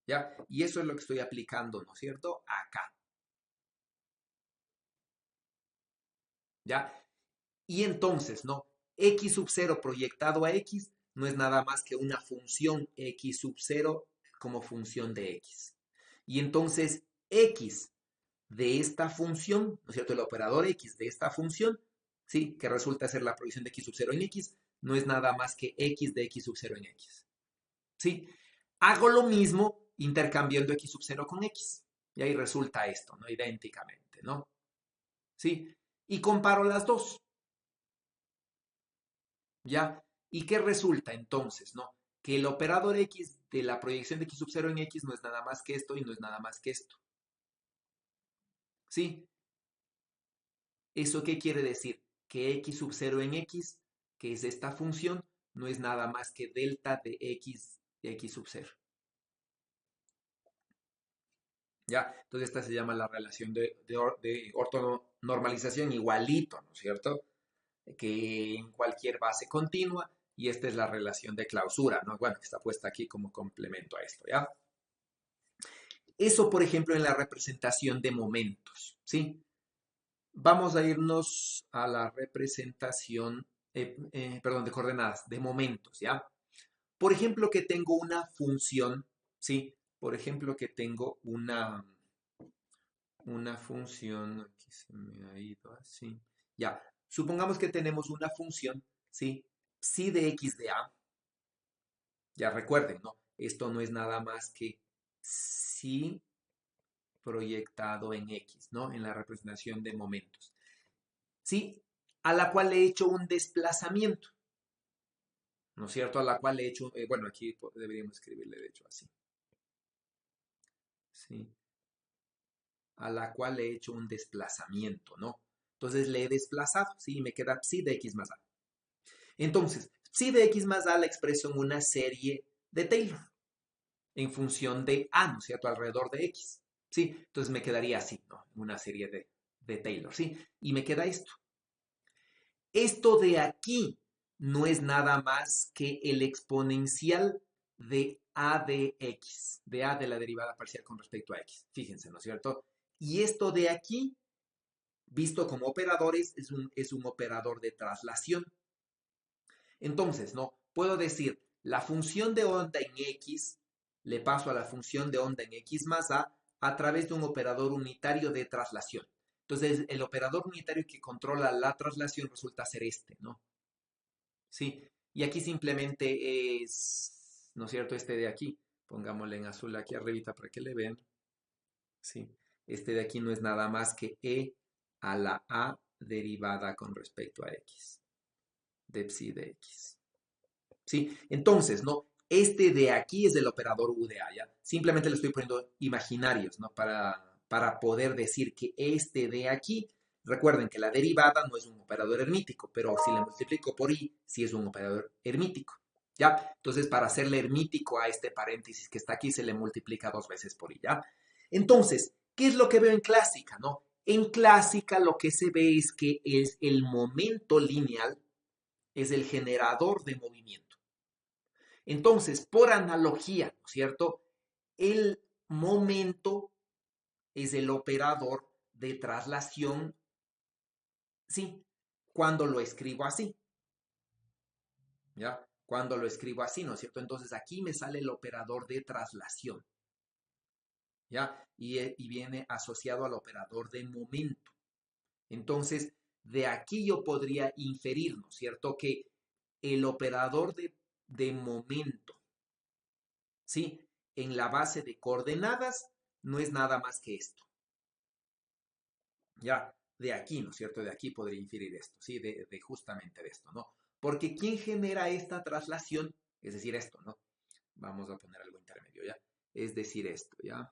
¿Ya? Y eso es lo que estoy aplicando, ¿no es cierto? Acá. ¿Ya? Y entonces, ¿no? X sub 0 proyectado a X no es nada más que una función X sub 0 como función de X. Y entonces, X de esta función, ¿no es cierto? El operador X de esta función, ¿sí? Que resulta ser la proyección de X sub 0 en X, no es nada más que X de X sub 0 en X. ¿Sí? Hago lo mismo intercambiando X sub 0 con X. Y ahí resulta esto, ¿no? Idénticamente, ¿no? ¿Sí? Y comparo las dos. ¿Ya? ¿Y qué resulta entonces, no? Que el operador X de la proyección de X sub 0 en X no es nada más que esto y no es nada más que esto. ¿Sí? ¿Eso qué quiere decir? Que X sub 0 en X, que es esta función, no es nada más que delta de X sub 0. ¿Ya? Entonces esta se llama la relación de ortonormalización igualito, ¿no es cierto? Que en cualquier base continua, y esta es la relación de clausura, ¿no? Bueno, que está puesta aquí como complemento a esto, ¿ya? Eso, por ejemplo, en la representación de momentos, ¿sí? Vamos a irnos a la representación, perdón, de coordenadas, de momentos, ¿ya? Por ejemplo, que tengo una función, ¿sí? Por ejemplo, que tengo una función, aquí se me ha ido así, ya. Supongamos que tenemos una función, ¿sí? Psi de x de a, ya recuerden, ¿no? Esto no es nada más que psi proyectado en X, ¿no? En la representación de momentos. ¿Sí? A la cual he hecho un desplazamiento, ¿no es cierto? A la cual he hecho, bueno, aquí deberíamos escribirle de hecho así. ¿Sí? A la cual he hecho un desplazamiento, ¿no? Entonces le he desplazado, ¿sí? Y me queda psi de X más A. Entonces, psi de X más A la expreso en una serie de Taylor, en función de A, ¿no es cierto? Alrededor de X. ¿sí? Entonces me quedaría así, ¿no? Una serie de Taylor, ¿sí? Y me queda esto. Esto de aquí no es nada más que el exponencial de a de x, de a de la derivada parcial con respecto a x. Fíjense, ¿no es cierto? Y esto de aquí, visto como operadores, es un operador de traslación. Entonces, ¿no? Puedo decir, la función de onda en x le paso a la función de onda en x más a través de un operador unitario de traslación. Entonces, el operador unitario que controla la traslación resulta ser este, ¿no? Sí, y aquí simplemente es, ¿no es cierto? Este de aquí, pongámosle en azul aquí arribita para que le vean. Sí, este de aquí no es nada más que e a la a derivada con respecto a x, de psi de x. ¿Sí? Entonces, ¿no? Este de aquí es el operador U de A, ¿ya? Simplemente le estoy poniendo imaginarios, ¿no? Para poder decir que este de aquí, recuerden que la derivada no es un operador hermítico, pero si le multiplico por I, sí es un operador hermítico, ¿ya? Entonces, para hacerle hermítico a este paréntesis que está aquí, se le multiplica 2 veces por I, ¿ya? Entonces, ¿qué es lo que veo en clásica, no? En clásica lo que se ve es que es el momento lineal, es el generador de movimiento. Entonces, por analogía, ¿no es cierto? El momento es el operador de traslación, ¿sí? Cuando lo escribo así, ¿ya? Cuando lo escribo así, ¿no es cierto? Entonces aquí me sale el operador de traslación, ¿ya? Y viene asociado al operador de momento. Entonces, de aquí yo podría inferir, ¿no es cierto? Que el operador de momento, ¿sí? En la base de coordenadas no es nada más que esto. Ya, de aquí, ¿no es cierto? De aquí podría inferir esto, ¿sí? De justamente de esto, ¿no? Porque ¿quién genera esta traslación? Es decir, esto, ¿no? Vamos a poner algo intermedio, ¿ya? Es decir, esto, ¿ya?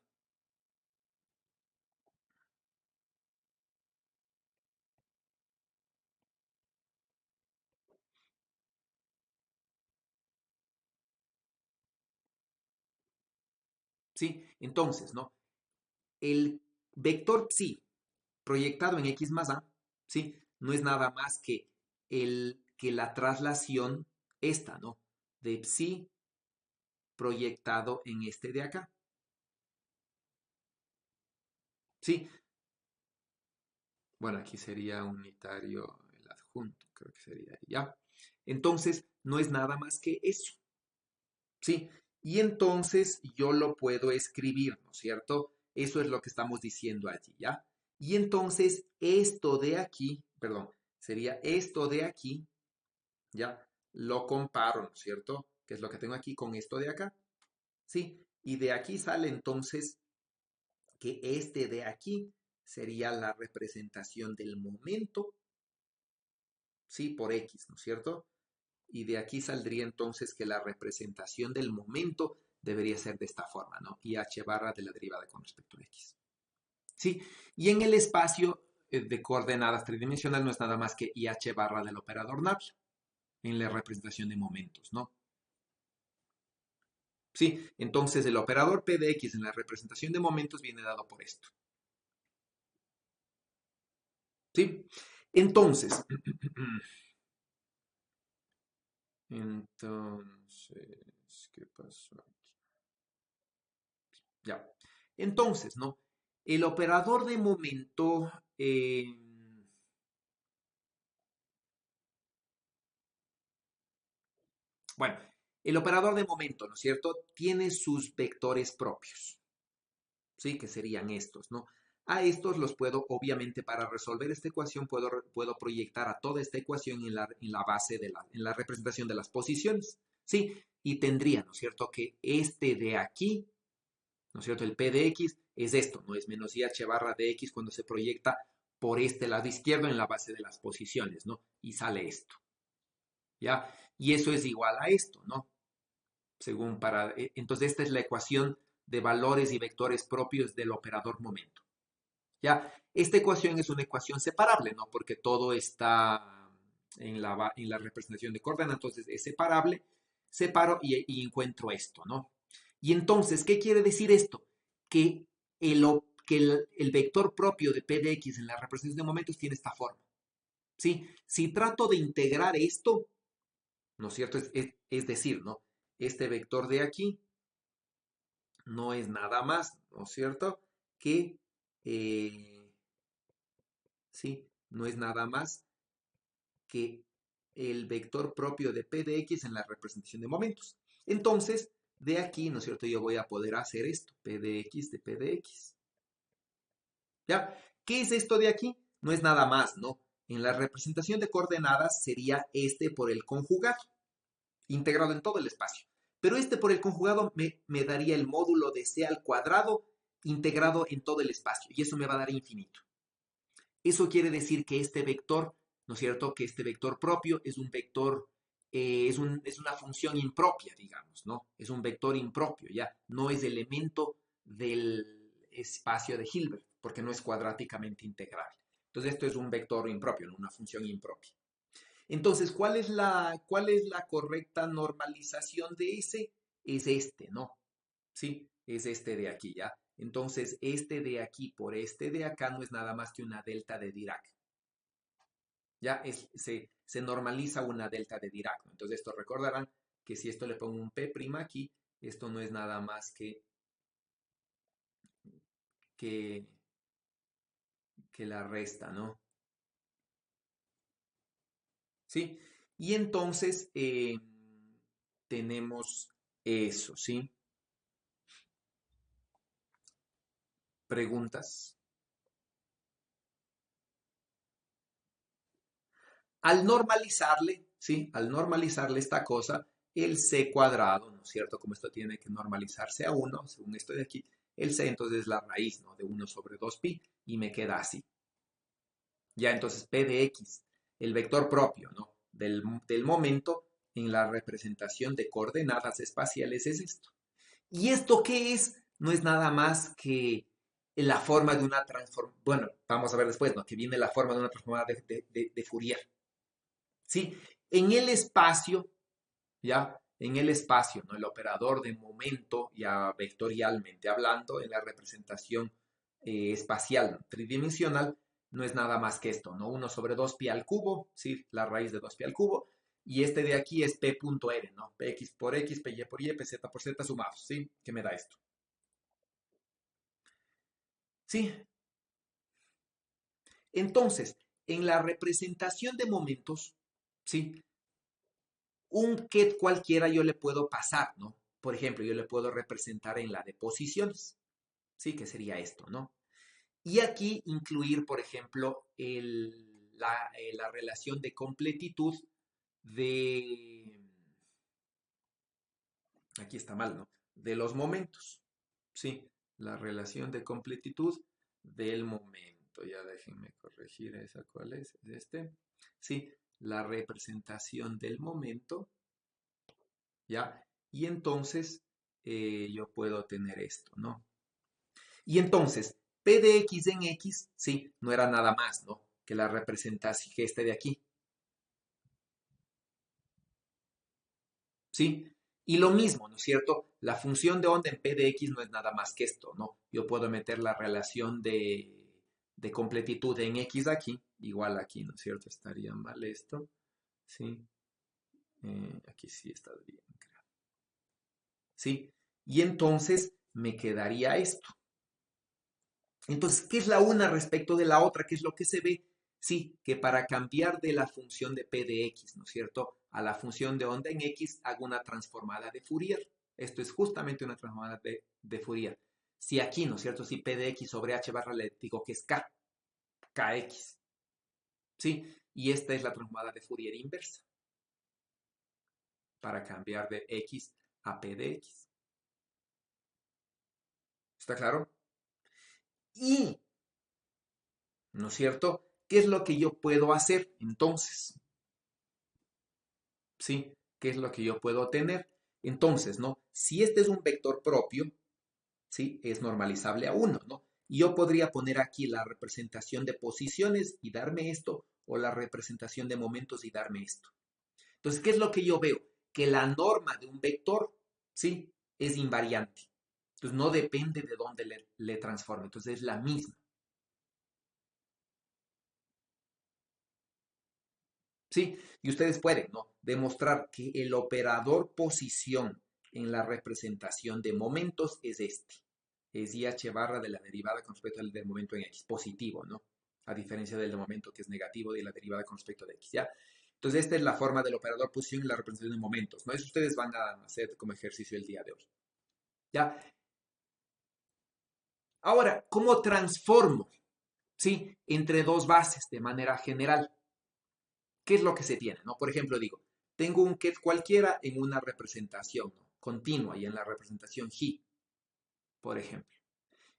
¿Sí? Entonces, ¿no? El vector psi proyectado en x más a, ¿sí? No es nada más que la traslación esta, ¿no? De psi proyectado en este de acá. ¿Sí? Bueno, aquí sería unitario el adjunto, creo que sería ahí, ¿ya? Entonces, no es nada más que eso, ¿sí? Y entonces yo lo puedo escribir, ¿no es cierto? Eso es lo que estamos diciendo allí, ¿ya? Y entonces esto de aquí, perdón, sería esto de aquí, ¿ya? Lo comparo, ¿no es cierto? Que es lo que tengo aquí con esto de acá, ¿sí? Y de aquí sale entonces que este de aquí sería la representación del momento, ¿sí? Por X, ¿no es cierto? Y de aquí saldría entonces que la representación del momento debería ser de esta forma, ¿no? IH barra de la derivada con respecto a X. ¿Sí? Y en el espacio de coordenadas tridimensional no es nada más que IH barra del operador Navier en la representación de momentos, ¿no? Sí, entonces el operador P de X en la representación de momentos viene dado por esto. ¿Sí? Entonces, ¿qué pasó aquí? Ya. Entonces, ¿no? El operador de momento, bueno, el operador de momento, ¿no es cierto? Tiene sus vectores propios, ¿sí? Que serían estos, ¿no? A estos los puedo, obviamente, para resolver esta ecuación, puedo proyectar a toda esta ecuación en la base en la representación de las posiciones, ¿sí? Y tendría, ¿no es cierto? Que este de aquí, ¿no es cierto? El P de X es esto, ¿no? Es menos IH barra de X cuando se proyecta por este lado izquierdo en la base de las posiciones, ¿no? Y sale esto, ¿ya? Y eso es igual a esto, ¿no? Entonces esta es la ecuación de valores y vectores propios del operador momento, ¿ya? Esta ecuación es una ecuación separable, ¿no? Porque todo está en la representación de coordenadas, entonces es separable, separo y encuentro esto, ¿no? Y entonces, ¿qué quiere decir esto? Que el vector propio de P de X en la representación de momentos tiene esta forma. ¿Sí? Si trato de integrar esto, ¿no es cierto? Es decir, ¿no? Este vector de aquí no es nada más, ¿no es cierto? Que, ¿sí? No es nada más que el vector propio de P de X en la representación de momentos. Entonces, de aquí, ¿no es cierto? Yo voy a poder hacer esto, P de X de P de X. ¿Ya? ¿Qué es esto de aquí? No es nada más, ¿no? En la representación de coordenadas sería este por el conjugado, integrado en todo el espacio. Pero este por el conjugado me daría el módulo de C al cuadrado integrado en todo el espacio. Y eso me va a dar infinito. Eso quiere decir que este vector, ¿no es cierto? Que este vector propio es un vector, es una función impropia, digamos, ¿no? Es un vector impropio, ¿ya? No es elemento del espacio de Hilbert, porque no es cuadráticamente integrable. Entonces, esto es un vector impropio, ¿no? Una función impropia. Entonces, ¿cuál es la correcta normalización de ese? Es este, ¿no? Sí, es este de aquí, ¿ya? Entonces, este de aquí por este de acá no es nada más que una delta de Dirac. Ya se normaliza una delta de Dirac, ¿no? Entonces, esto recordarán que si esto le pongo un P' aquí, esto no es nada más que, que la resta, ¿no? ¿Sí? Y entonces tenemos eso, ¿sí? ¿Preguntas? Al normalizarle, ¿sí? Al normalizarle esta cosa, el c cuadrado, ¿no es cierto? Como esto tiene que normalizarse a 1, según esto de aquí, el c entonces es la raíz, ¿no? De 1 sobre 2pi y me queda así. Ya entonces p de x, el vector propio, ¿no? Del momento en la representación de coordenadas espaciales es esto. ¿Y esto qué es? No es nada más que la forma de una transformación. Bueno, vamos a ver después, ¿no? Que viene la forma de una transformada de Fourier. ¿Sí? En el espacio, ¿ya? En el espacio, ¿no? El operador de momento, ya vectorialmente hablando, en la representación espacial tridimensional, no es nada más que esto, ¿no? 1 sobre 2pi al cubo, ¿sí? La raíz de 2pi al cubo. Y este de aquí es p.r, ¿no? Px por x, py por y, pz por z sumados, ¿sí? ¿Qué me da esto? ¿Sí? Entonces, en la representación de momentos, ¿sí? Un ket cualquiera yo le puedo pasar, ¿no? Por ejemplo, yo le puedo representar en la de posiciones, ¿sí? Que sería esto, ¿no? Y aquí incluir, por ejemplo, la relación de completitud de... Aquí está mal, ¿no? De los momentos, ¿sí? La relación de completitud del momento. Ya déjenme corregir esa, ¿cuál es? ¿Es este? Sí, la representación del momento, ¿ya? Y entonces yo puedo tener esto, ¿no? Y entonces, P de X en X, sí, no era nada más, ¿no? Que la representación que este de aquí, ¿sí? Y lo mismo, ¿no es cierto? La función de onda en P de X no es nada más que esto, ¿no? Yo puedo meter la relación de completitud en X aquí, igual aquí, ¿no es cierto? Estaría mal esto, ¿sí? Aquí sí está bien, creo. ¿Sí? Y entonces me quedaría esto. Entonces, ¿qué es la una respecto de la otra? ¿Qué es lo que se ve? Sí, que para cambiar de la función de p de x, ¿no es cierto?, a la función de onda en x, hago una transformada de Fourier. Esto es justamente una transformada de Fourier. Si aquí, ¿no es cierto?, si p de x sobre h barra le digo que es k, kx, ¿sí? Y esta es la transformada de Fourier inversa para cambiar de x a p de x. ¿Está claro? Y ¿no es cierto? ¿Qué es lo que yo puedo hacer entonces? ¿Sí? ¿Qué es lo que yo puedo tener? Entonces, ¿no? Si este es un vector propio, ¿sí? Es normalizable a 1, ¿no? Y yo podría poner aquí la representación de posiciones y darme esto, o la representación de momentos y darme esto. Entonces, ¿qué es lo que yo veo? Que la norma de un vector, ¿sí? Es invariante. Entonces no depende de dónde le transforme. Entonces es la misma. ¿Sí? Y ustedes pueden, ¿no?, demostrar que el operador posición en la representación de momentos es este. Es IH barra de la derivada con respecto al del momento en X, positivo, ¿no? A diferencia del momento que es negativo de la derivada con respecto de X, ¿ya? Entonces, esta es la forma del operador posición en la representación de momentos, ¿no? Eso ustedes van a hacer como ejercicio el día de hoy, ¿ya? Ahora, ¿cómo transformo, sí, entre dos bases de manera general? ¿Qué es lo que se tiene, no? Por ejemplo, digo, tengo un ket cualquiera en una representación, ¿no?, continua y en la representación G, por ejemplo,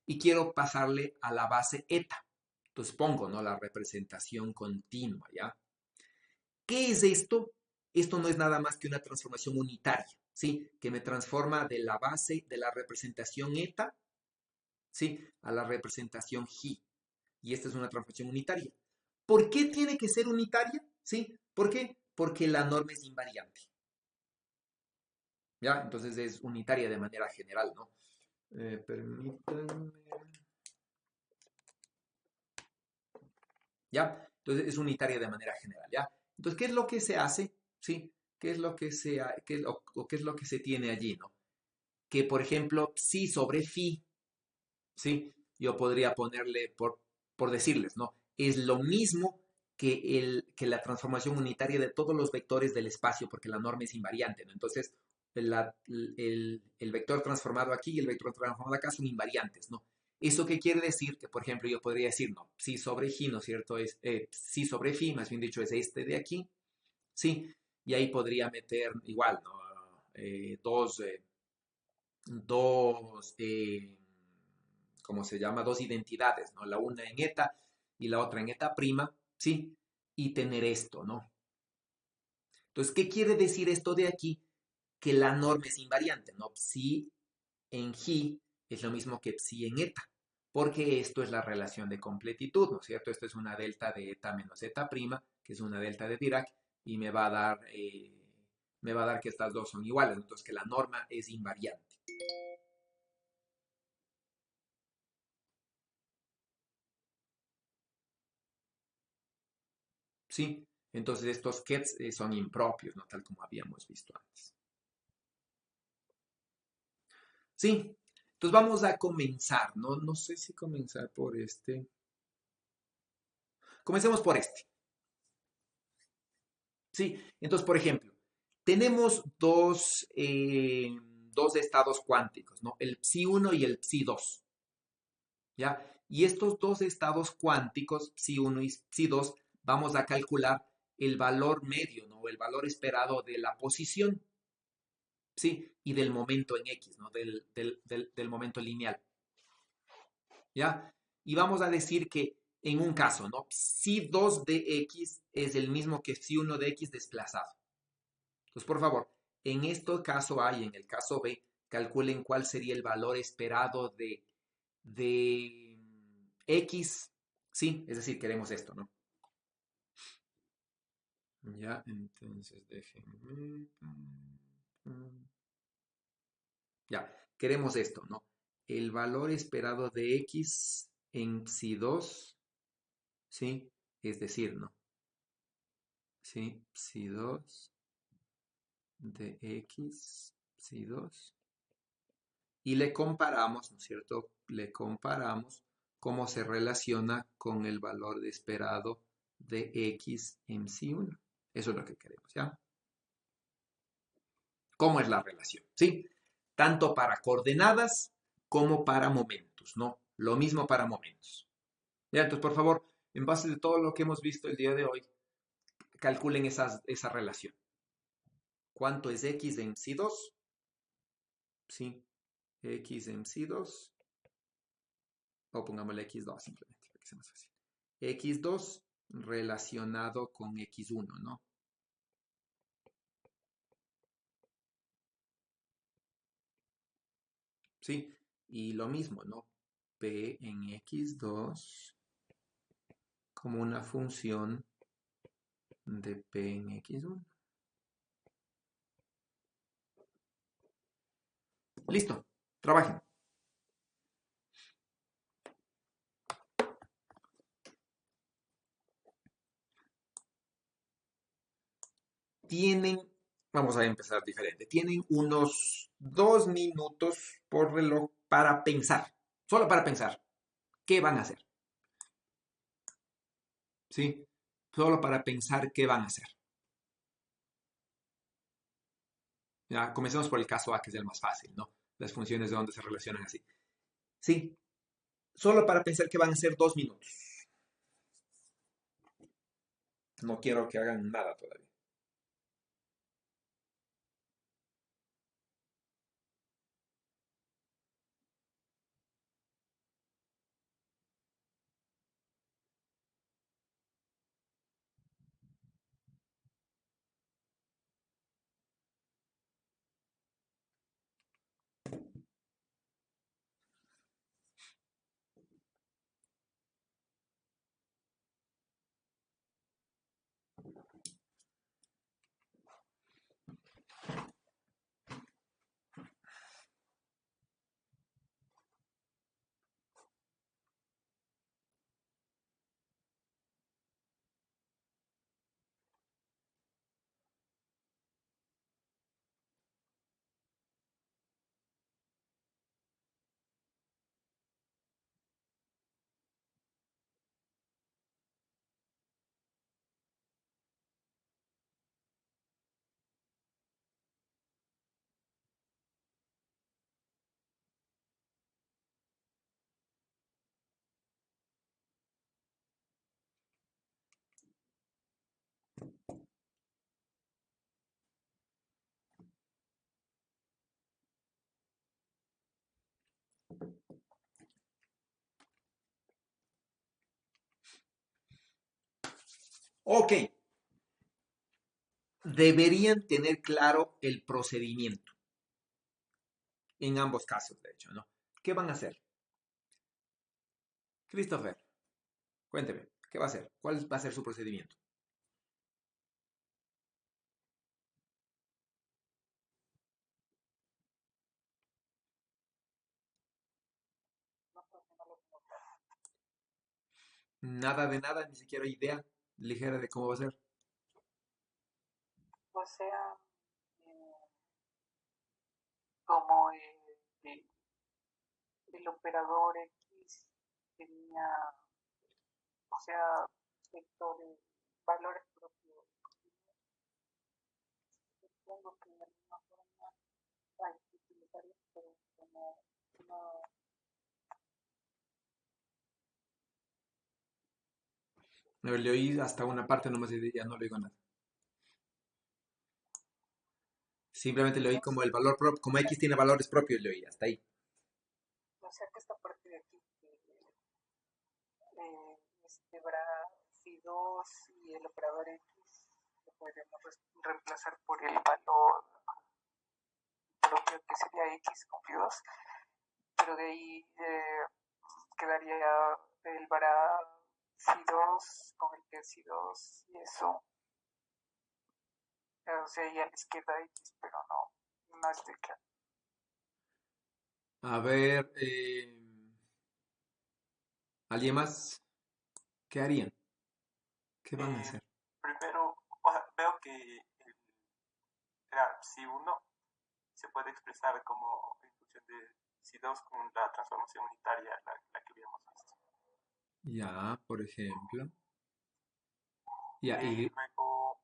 y quiero pasarle a la base eta. Entonces pongo, ¿no?, la representación continua, ¿ya? ¿Qué es esto? Esto no es nada más que una transformación unitaria, ¿sí? Que me transforma de la base de la representación eta, ¿sí?, a la representación G. Y esta es una transformación unitaria. ¿Por qué tiene que ser unitaria? ¿Sí? ¿Por qué? Porque la norma es invariante. ¿Ya? Entonces es unitaria de manera general, ¿no? Permítanme. ¿Ya? Entonces es unitaria de manera general, ¿ya? Entonces, ¿qué es lo que se hace? ¿Sí? ¿Qué es lo que se, qué es lo que se tiene allí, ¿no? Que, por ejemplo, psi sobre phi, ¿sí? Yo podría ponerle, por decirles, ¿no? Es lo mismo que la transformación unitaria de todos los vectores del espacio, porque la norma es invariante, ¿no? Entonces, el vector transformado aquí y el vector transformado acá son invariantes, ¿no? ¿Eso qué quiere decir? Que, por ejemplo, yo podría decir, no, psi sobre phi, ¿no es cierto? Es, psi sobre phi, más bien dicho, es este de aquí, ¿sí? Y ahí podría meter igual, ¿no? Dos ¿cómo se llama? Dos identidades, ¿no? La una en eta y la otra en eta prima, ¿sí? Y tener esto, ¿no? Entonces, ¿qué quiere decir esto de aquí? Que la norma es invariante, ¿no? Psi en G es lo mismo que psi en eta, porque esto es la relación de completitud, ¿no es cierto? Esto es una delta de eta menos eta prima, que es una delta de Dirac, y me va a dar que estas dos son iguales, entonces que la norma es invariante. ¿Sí? Entonces estos kets son impropios, ¿no? Tal como habíamos visto antes. Sí, entonces vamos a comenzar, ¿no? No sé si comenzar por este. Comencemos por este. Sí, entonces, por ejemplo, tenemos dos estados cuánticos, ¿no? El psi1 y el psi2, ¿ya? Y estos dos estados cuánticos, psi1 y psi2, vamos a calcular el valor medio, ¿no? El valor esperado de la posición, ¿sí? Y del momento en X, ¿no? Del momento lineal, ¿ya? Y vamos a decir que en un caso, ¿no? Psi2 de X es el mismo que psi1 de X desplazado. Entonces, por favor, en este caso A y en el caso B, calculen cuál sería el valor esperado de X, ¿sí? Es decir, queremos esto, ¿no? Ya, entonces déjenme. Ya, queremos esto, ¿no? El valor esperado de X en psi2, ¿sí? Es decir, ¿no? ¿Sí? Psi2 de X, psi2. Y le comparamos, ¿no es cierto? Le comparamos cómo se relaciona con el valor de esperado de X en psi1. Eso es lo que queremos, ¿ya? ¿Cómo es la relación? ¿Sí? Tanto para coordenadas como para momentos, ¿no? Lo mismo para momentos. Ya, entonces, por favor, en base de todo lo que hemos visto el día de hoy, calculen esa relación. ¿Cuánto es X en psi2? Sí, X en psi2. O pongámosle X2 simplemente, para que sea más fácil. X2 relacionado con X1, ¿no? Sí, y lo mismo, ¿no? P en X2 como una función de P en X1. Listo, trabajen. tienen, vamos a empezar diferente, tienen unos 2 minutos por reloj para pensar, solo para pensar, ¿qué van a hacer? ¿Sí? Solo para pensar qué van a hacer. Ya, comencemos por el caso A, que es el más fácil, ¿no? Las funciones de onda se relacionan así. Sí, solo para pensar qué van a hacer 2 minutos. No quiero que hagan nada todavía. Ok, deberían tener claro el procedimiento, en ambos casos, de hecho, ¿no? ¿Qué van a hacer? Christopher, cuénteme, ¿qué va a hacer? ¿Cuál va a ser su procedimiento? No, porque no lo tengo claro. Nada de nada, ni siquiera idea ligera de cómo va a ser. O sea, eh, como el operador X tenía, o sea, vectores, valores propios. Supongo que de alguna forma hay que utilizar esto, pero como no, A ver, le oí hasta una parte nomás y ya no le oigo nada. Simplemente le oí no como sé, el valor propio, como X tiene valores propios, le oí, hasta ahí. o sea que esta parte de aquí, este bra phi 2 y el operador X lo podríamos reemplazar por el valor propio que sería X con phi 2, pero de ahí quedaría el vara phi 2 con el que phi 2 y eso, o sea, y a la izquierda X, pero no estoy claro. A ver, ¿alguien más? ¿Qué harían? ¿Qué van a Eh, hacer? Primero, o sea, veo que si uno se puede expresar como en función de si dos con la transformación unitaria, la que habíamos visto. Ya, por ejemplo. Ya, y Luego,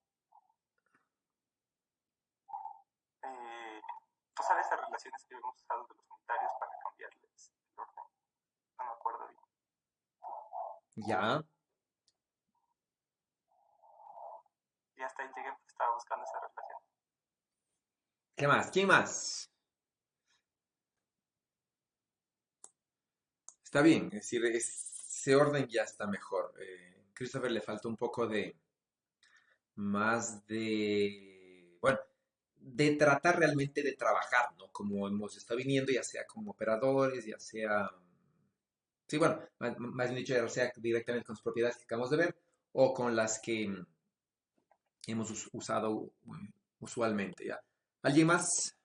eh, tú sabes las relaciones que hemos usado de los unitarios para cambiarles el orden. No me acuerdo bien. ya. Y hasta ahí llegué porque estaba buscando esa relación. ¿Qué más? ¿Quién más? Está bien, es decir, ese orden ya está mejor. Christopher le falta un poco de más de, bueno, de tratar realmente de trabajar, ¿no? Como hemos estado viniendo, ya sea como operadores, ya sea, sí, bueno, más bien dicho, ya sea directamente con las propiedades que acabamos de ver o con las que hemos usado usualmente, ¿ya? ¿Alguien más?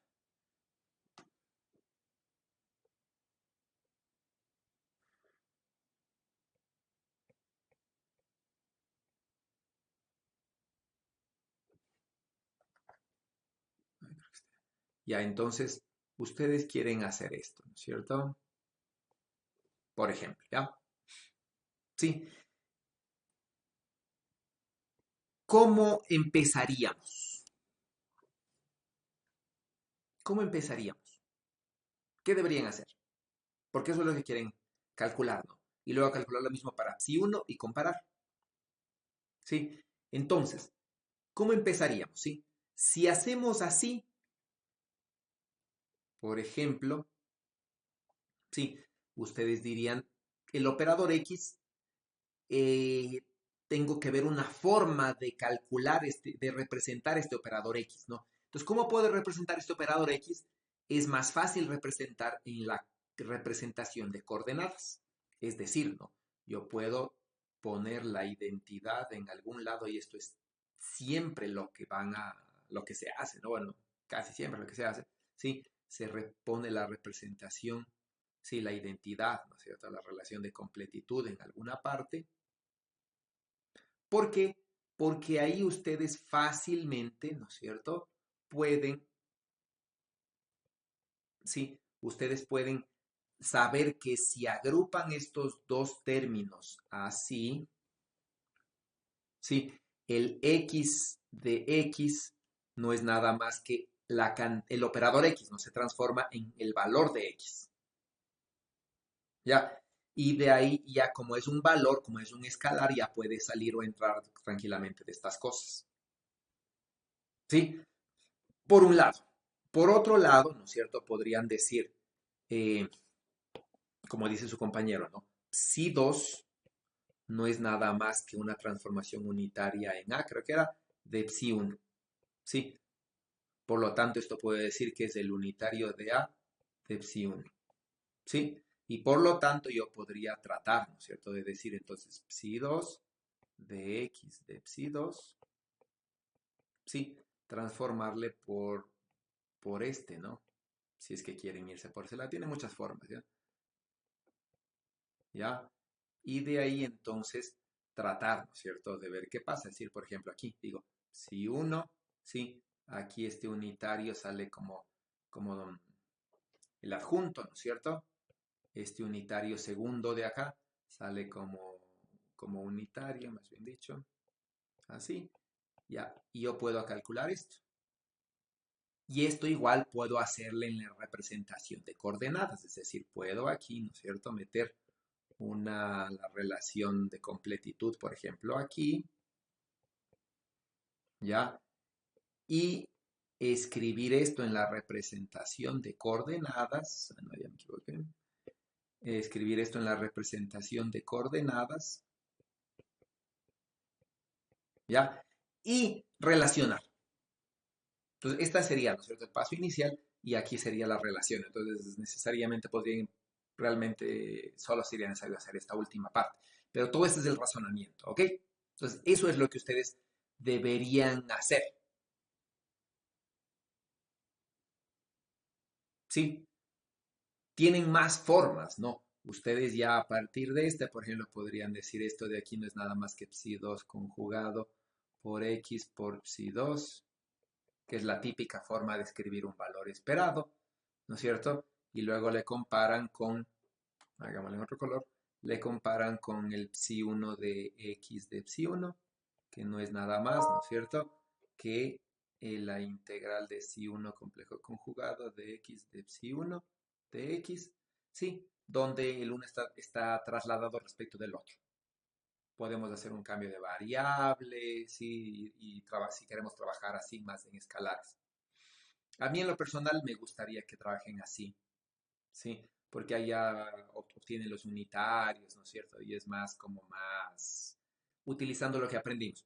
Ya, entonces, ustedes quieren hacer esto, ¿no es cierto? Por ejemplo, ¿ya? Sí. ¿Cómo empezaríamos? ¿Cómo empezaríamos? ¿Qué deberían hacer? Porque eso es lo que quieren calcular, ¿no? Y luego calcular lo mismo para psi 1 y comparar, ¿sí? Entonces, ¿cómo empezaríamos, sí? Si hacemos así, por ejemplo, sí, ustedes dirían, el operador X, eh, tengo que ver una forma de calcular, de representar este operador X, ¿no? Entonces, ¿cómo puedo representar este operador X? Es más fácil representar en la representación de coordenadas. Es decir, ¿no? Yo puedo poner la identidad en algún lado y esto es siempre lo que se hace, ¿no? Bueno, casi siempre lo que se hace, ¿sí? Se repone la representación, sí, la identidad, ¿no es cierto? La relación de completitud en alguna parte. ¿Por qué? Porque ahí ustedes fácilmente, ¿no es cierto? Pueden, sí, ustedes pueden saber que si agrupan estos dos términos así, sí, el x de x no es nada más que el operador x, no se transforma en el valor de x. ¿Ya? Y de ahí ya como es un valor, como es un escalar, ya puede salir o entrar tranquilamente de estas cosas. ¿Sí? Por un lado. Por otro lado, ¿no es cierto? Podrían decir, eh, como dice su compañero, ¿no? Psi 2 no es nada más que una transformación unitaria en A, creo que era, de psi 1. Sí. Por lo tanto, esto puede decir que es el unitario de A de psi 1. ¿Sí? Y por lo tanto, yo podría tratar, ¿no es cierto?, de decir entonces psi 2 de x de psi 2, sí, transformarle por este, ¿no? Si es que quieren irse por ese lado. Tiene muchas formas, ¿ya? ¿Ya? Y de ahí entonces tratar, ¿no es cierto?, de ver qué pasa. Es decir, por ejemplo, aquí digo, si 1, sí, aquí este unitario sale como el adjunto, ¿no es cierto? Este unitario segundo de acá sale como unitario, más bien dicho, así, ya, y yo puedo calcular esto. Y esto igual puedo hacerle en la representación de coordenadas, es decir, puedo aquí, ¿no es cierto?, meter la relación de completitud, por ejemplo, aquí, ¿ya? Y escribir esto en la representación de coordenadas, no, ya me equivoqué, escribir esto en la representación de coordenadas, ¿ya? Y relacionar. Entonces, esta sería, ¿no es cierto?, el paso inicial y aquí sería la relación. Entonces, necesariamente podrían, realmente solo sería necesario hacer esta última parte. Pero todo este es el razonamiento, ¿ok? Entonces, eso es lo que ustedes deberían hacer, ¿sí? Tienen más formas, ¿no? Ustedes ya a partir de esta, por ejemplo, podrían decir esto de aquí no es nada más que psi 2 conjugado por x por psi 2, que es la típica forma de escribir un valor esperado, ¿no es cierto? Y luego le comparan con, hagámoslo en otro color, le comparan con el psi 1 de x de psi 1, que no es nada más, ¿no es cierto?, que la integral de psi 1 complejo conjugado de x de psi 1 de x, sí, donde el uno está trasladado respecto del otro. Podemos hacer un cambio de variable, sí, y si queremos trabajar así más en escalares. A mí en lo personal me gustaría que trabajen así, ¿sí? Porque allá obtienen los unitarios, ¿no es cierto? Y es más utilizando lo que aprendimos.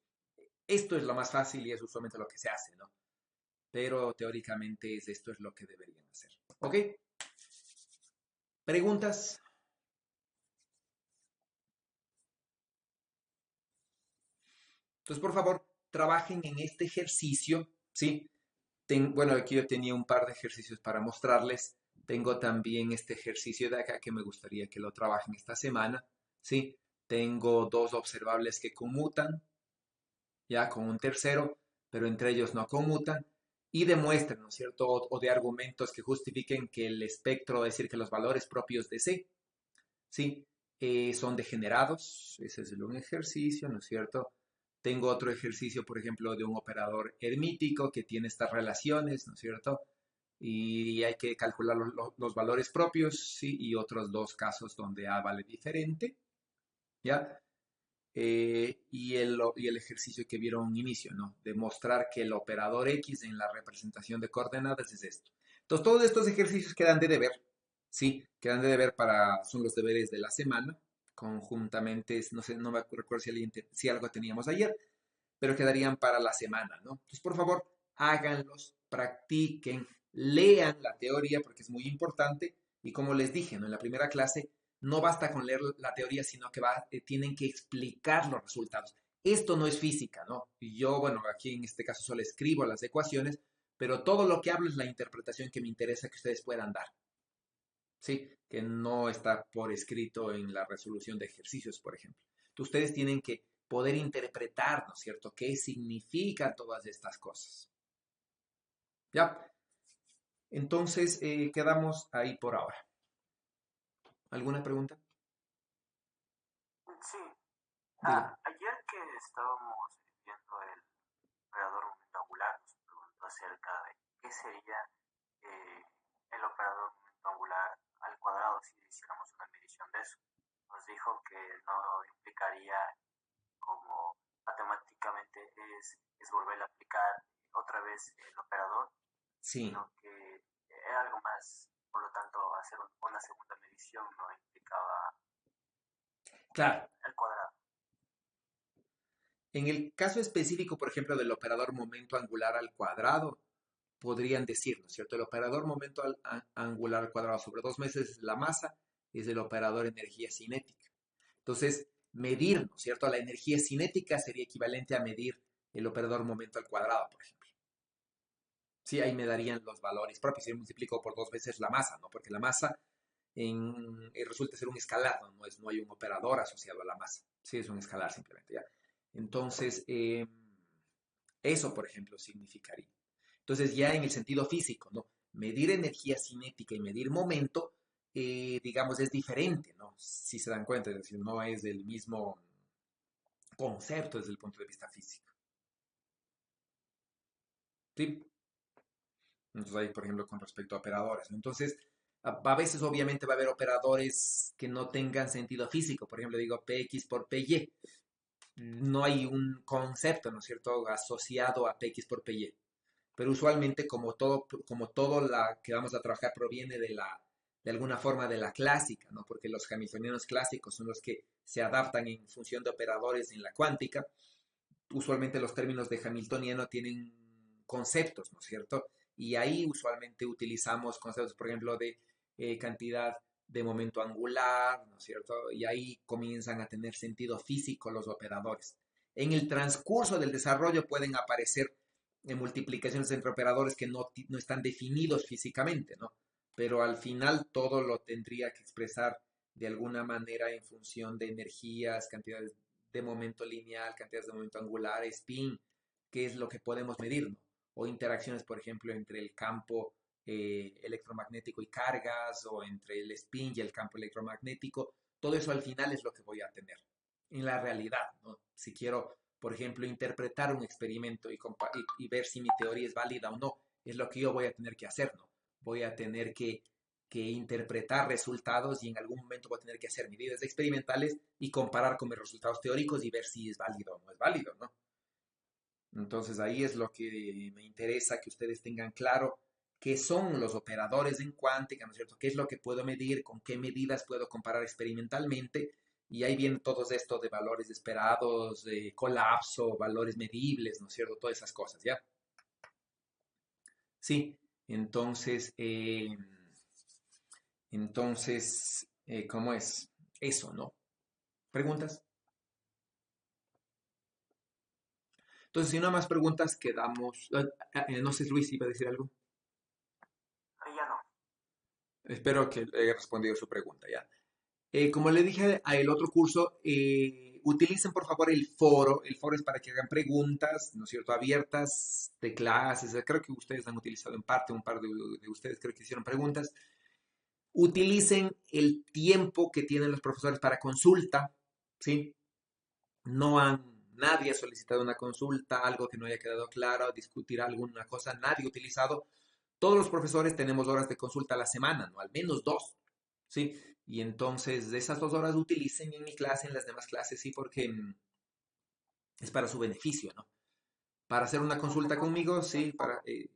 Esto es lo más fácil y es usualmente lo que se hace, ¿no? Pero teóricamente esto es lo que deberían hacer. ¿Ok? ¿Preguntas? Entonces, por favor, trabajen en este ejercicio, ¿sí? Bueno, aquí yo tenía un par de ejercicios para mostrarles. Tengo también este ejercicio de acá que me gustaría que lo trabajen esta semana, ¿sí? Tengo dos observables que conmutan, ya con un tercero, pero entre ellos no conmutan. y demuestren, ¿no es cierto? O de argumentos que justifiquen que el espectro, es decir, que los valores propios de C, ¿sí? Son degenerados. Ese es un ejercicio, ¿no es cierto? Tengo otro ejercicio, por ejemplo, de un operador hermítico que tiene estas relaciones, ¿no es cierto? Y hay que calcular los valores propios, ¿sí? Y otros dos casos donde A vale diferente, ¿ya? Y el ejercicio que vieron un inicio, ¿no? Demostrar que el operador X en la representación de coordenadas es esto. Entonces, todos estos ejercicios quedan de deber, ¿sí? Quedan de deber son los deberes de la semana, conjuntamente, no sé, no me recuerdo si algo teníamos ayer, pero quedarían para la semana, ¿no? Entonces, por favor, háganlos, practiquen, lean la teoría porque es muy importante y como les dije, ¿no? En la primera clase no basta con leer la teoría, sino que tienen que explicar los resultados. Esto no es física, ¿no? Y yo, bueno, aquí en este caso solo escribo las ecuaciones, pero todo lo que hablo es la interpretación que me interesa que ustedes puedan dar, ¿sí? Que no está por escrito en la resolución de ejercicios, por ejemplo. Entonces, ustedes tienen que poder interpretar, ¿no es cierto?, qué significan todas estas cosas. ¿Ya? Entonces, quedamos ahí por ahora. ¿Alguna pregunta? Sí. Diga. Ayer que estábamos viendo el operador momento angular, nos preguntó acerca de qué sería eh, el operador momento angular al cuadrado si hiciéramos una medición de eso. Nos dijo que no implicaría como matemáticamente es volver a aplicar otra vez el operador, Sí, sino que era algo más, por lo tanto, hacer una segunda medición no implicaba claro. el cuadrado. En el caso específico, por ejemplo, del operador momento angular al cuadrado, podrían decir, ¿no es cierto? El operador momento angular al cuadrado sobre 2 veces la masa es el operador energía cinética. Entonces, medir, ¿no es cierto? La energía cinética sería equivalente a medir el operador momento al cuadrado, por ejemplo. Sí, ahí me darían los valores propios. Si multiplico por 2 veces la masa, ¿no? Porque la masa resulta ser un escalar, ¿no? No hay un operador asociado a la masa. Sí, es un escalar simplemente, ¿ya? Entonces, eso, por ejemplo, significaría. Entonces, ya en el sentido físico, ¿no? Medir energía cinética y medir momento, digamos, es diferente, ¿no? Si se dan cuenta, es decir, no es el mismo concepto desde el punto de vista físico. ¿Sí? Entonces, ahí, por ejemplo, con respecto a operadores, ¿no? Entonces, a veces obviamente va a haber operadores que no tengan sentido físico. Por ejemplo, digo PX por PY. No hay un concepto, ¿no es cierto?, asociado a PX por PY. Pero usualmente como todo la que vamos a trabajar proviene de alguna forma de la clásica, ¿no? Porque los hamiltonianos clásicos son los que se adaptan en función de operadores en la cuántica. Usualmente los términos de hamiltoniano tienen conceptos, ¿no es cierto? Y ahí usualmente utilizamos conceptos, por ejemplo, de cantidad de momento angular, ¿no es cierto? Y ahí comienzan a tener sentido físico los operadores. En el transcurso del desarrollo pueden aparecer multiplicaciones entre operadores que no están definidos físicamente, ¿no? Pero al final todo lo tendría que expresar de alguna manera en función de energías, cantidades de momento lineal, cantidades de momento angular, spin, que es lo que podemos medir, ¿no? O interacciones, por ejemplo, entre el campo electromagnético y cargas, o entre el spin y el campo electromagnético. Todo eso al final es lo que voy a tener en la realidad, ¿no? Si quiero, por ejemplo, interpretar un experimento y ver si mi teoría es válida o no, es lo que yo voy a tener que hacer, ¿no? Voy a tener que interpretar resultados y en algún momento voy a tener que hacer medidas experimentales y comparar con mis resultados teóricos y ver si es válido o no es válido, ¿no? Entonces ahí es lo que me interesa que ustedes tengan claro qué son los operadores en cuántica, ¿no es cierto? ¿Qué es lo que puedo medir? ¿Con qué medidas puedo comparar experimentalmente? Y ahí vienen todos estos de valores esperados, de colapso, valores medibles, ¿no es cierto? Todas esas cosas, ¿ya? Sí, entonces, ¿cómo es? Eso, ¿no? ¿Preguntas? Entonces, si no hay más preguntas, quedamos. No sé, Luis, ¿iba a decir algo? Ya no. Espero que haya respondido su pregunta, ¿ya? Como le dije a el otro curso, utilicen por favor el foro. El foro es para que hagan preguntas, ¿no es cierto?, abiertas de clases. Creo que ustedes han utilizado en parte, un par de ustedes creo que hicieron preguntas. Utilicen el tiempo que tienen los profesores para consulta, ¿sí? Nadie ha solicitado una consulta, algo que no haya quedado claro, discutir alguna cosa, nadie ha utilizado. Todos los profesores tenemos horas de consulta a la semana, ¿no? Al menos 2, ¿sí? Y entonces de esas 2 horas utilicen en mi clase, en las demás clases, sí, porque es para su beneficio, ¿no? Para hacer una consulta conmigo, sí,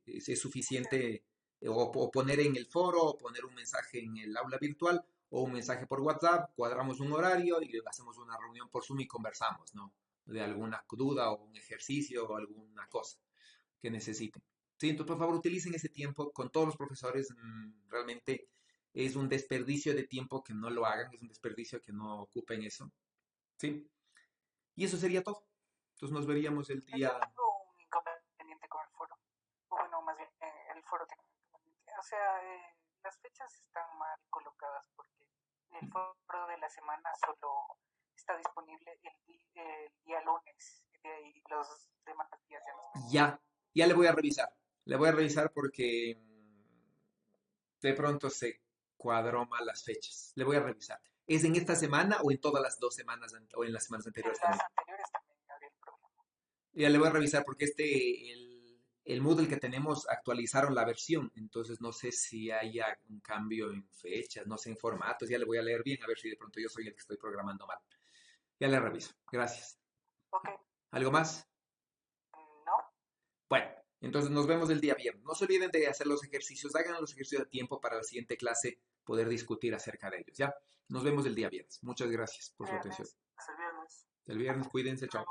es suficiente o poner en el foro, o poner un mensaje en el aula virtual, o un mensaje por WhatsApp, cuadramos un horario y hacemos una reunión por Zoom y conversamos, ¿no? De alguna duda o un ejercicio o alguna cosa que necesiten. Sí, entonces por favor utilicen ese tiempo con todos los profesores. Realmente es un desperdicio de tiempo que no lo hagan, es un desperdicio que no ocupen eso. Sí, y eso sería todo. Entonces nos veríamos el día... Yo tengo un inconveniente con el foro, o bueno, más bien el foro tiene un inconveniente. O sea, las fechas están mal colocadas porque el foro de la semana solo está disponible el día lunes y los demás días ya no están. Ya le voy a revisar. Le voy a revisar porque de pronto se cuadró mal las fechas. Le voy a revisar. ¿Es en esta semana o en todas las 2 semanas o en las semanas anteriores En las también? anteriores también había el problema. Ya le voy a revisar porque el Moodle que tenemos actualizaron la versión, entonces no sé si haya un cambio en fechas, no sé, en formatos. Ya le voy a leer bien a ver si de pronto yo soy el que estoy programando mal. Ya le reviso. Gracias. Ok, ¿Algo más? no, Bueno, entonces nos vemos el día viernes. No se olviden de hacer los ejercicios, hagan los ejercicios a tiempo para la siguiente clase poder discutir acerca de ellos, ¿ya? Nos vemos el día viernes. Muchas gracias por su atención. Hasta el viernes. El viernes, cuídense, chao.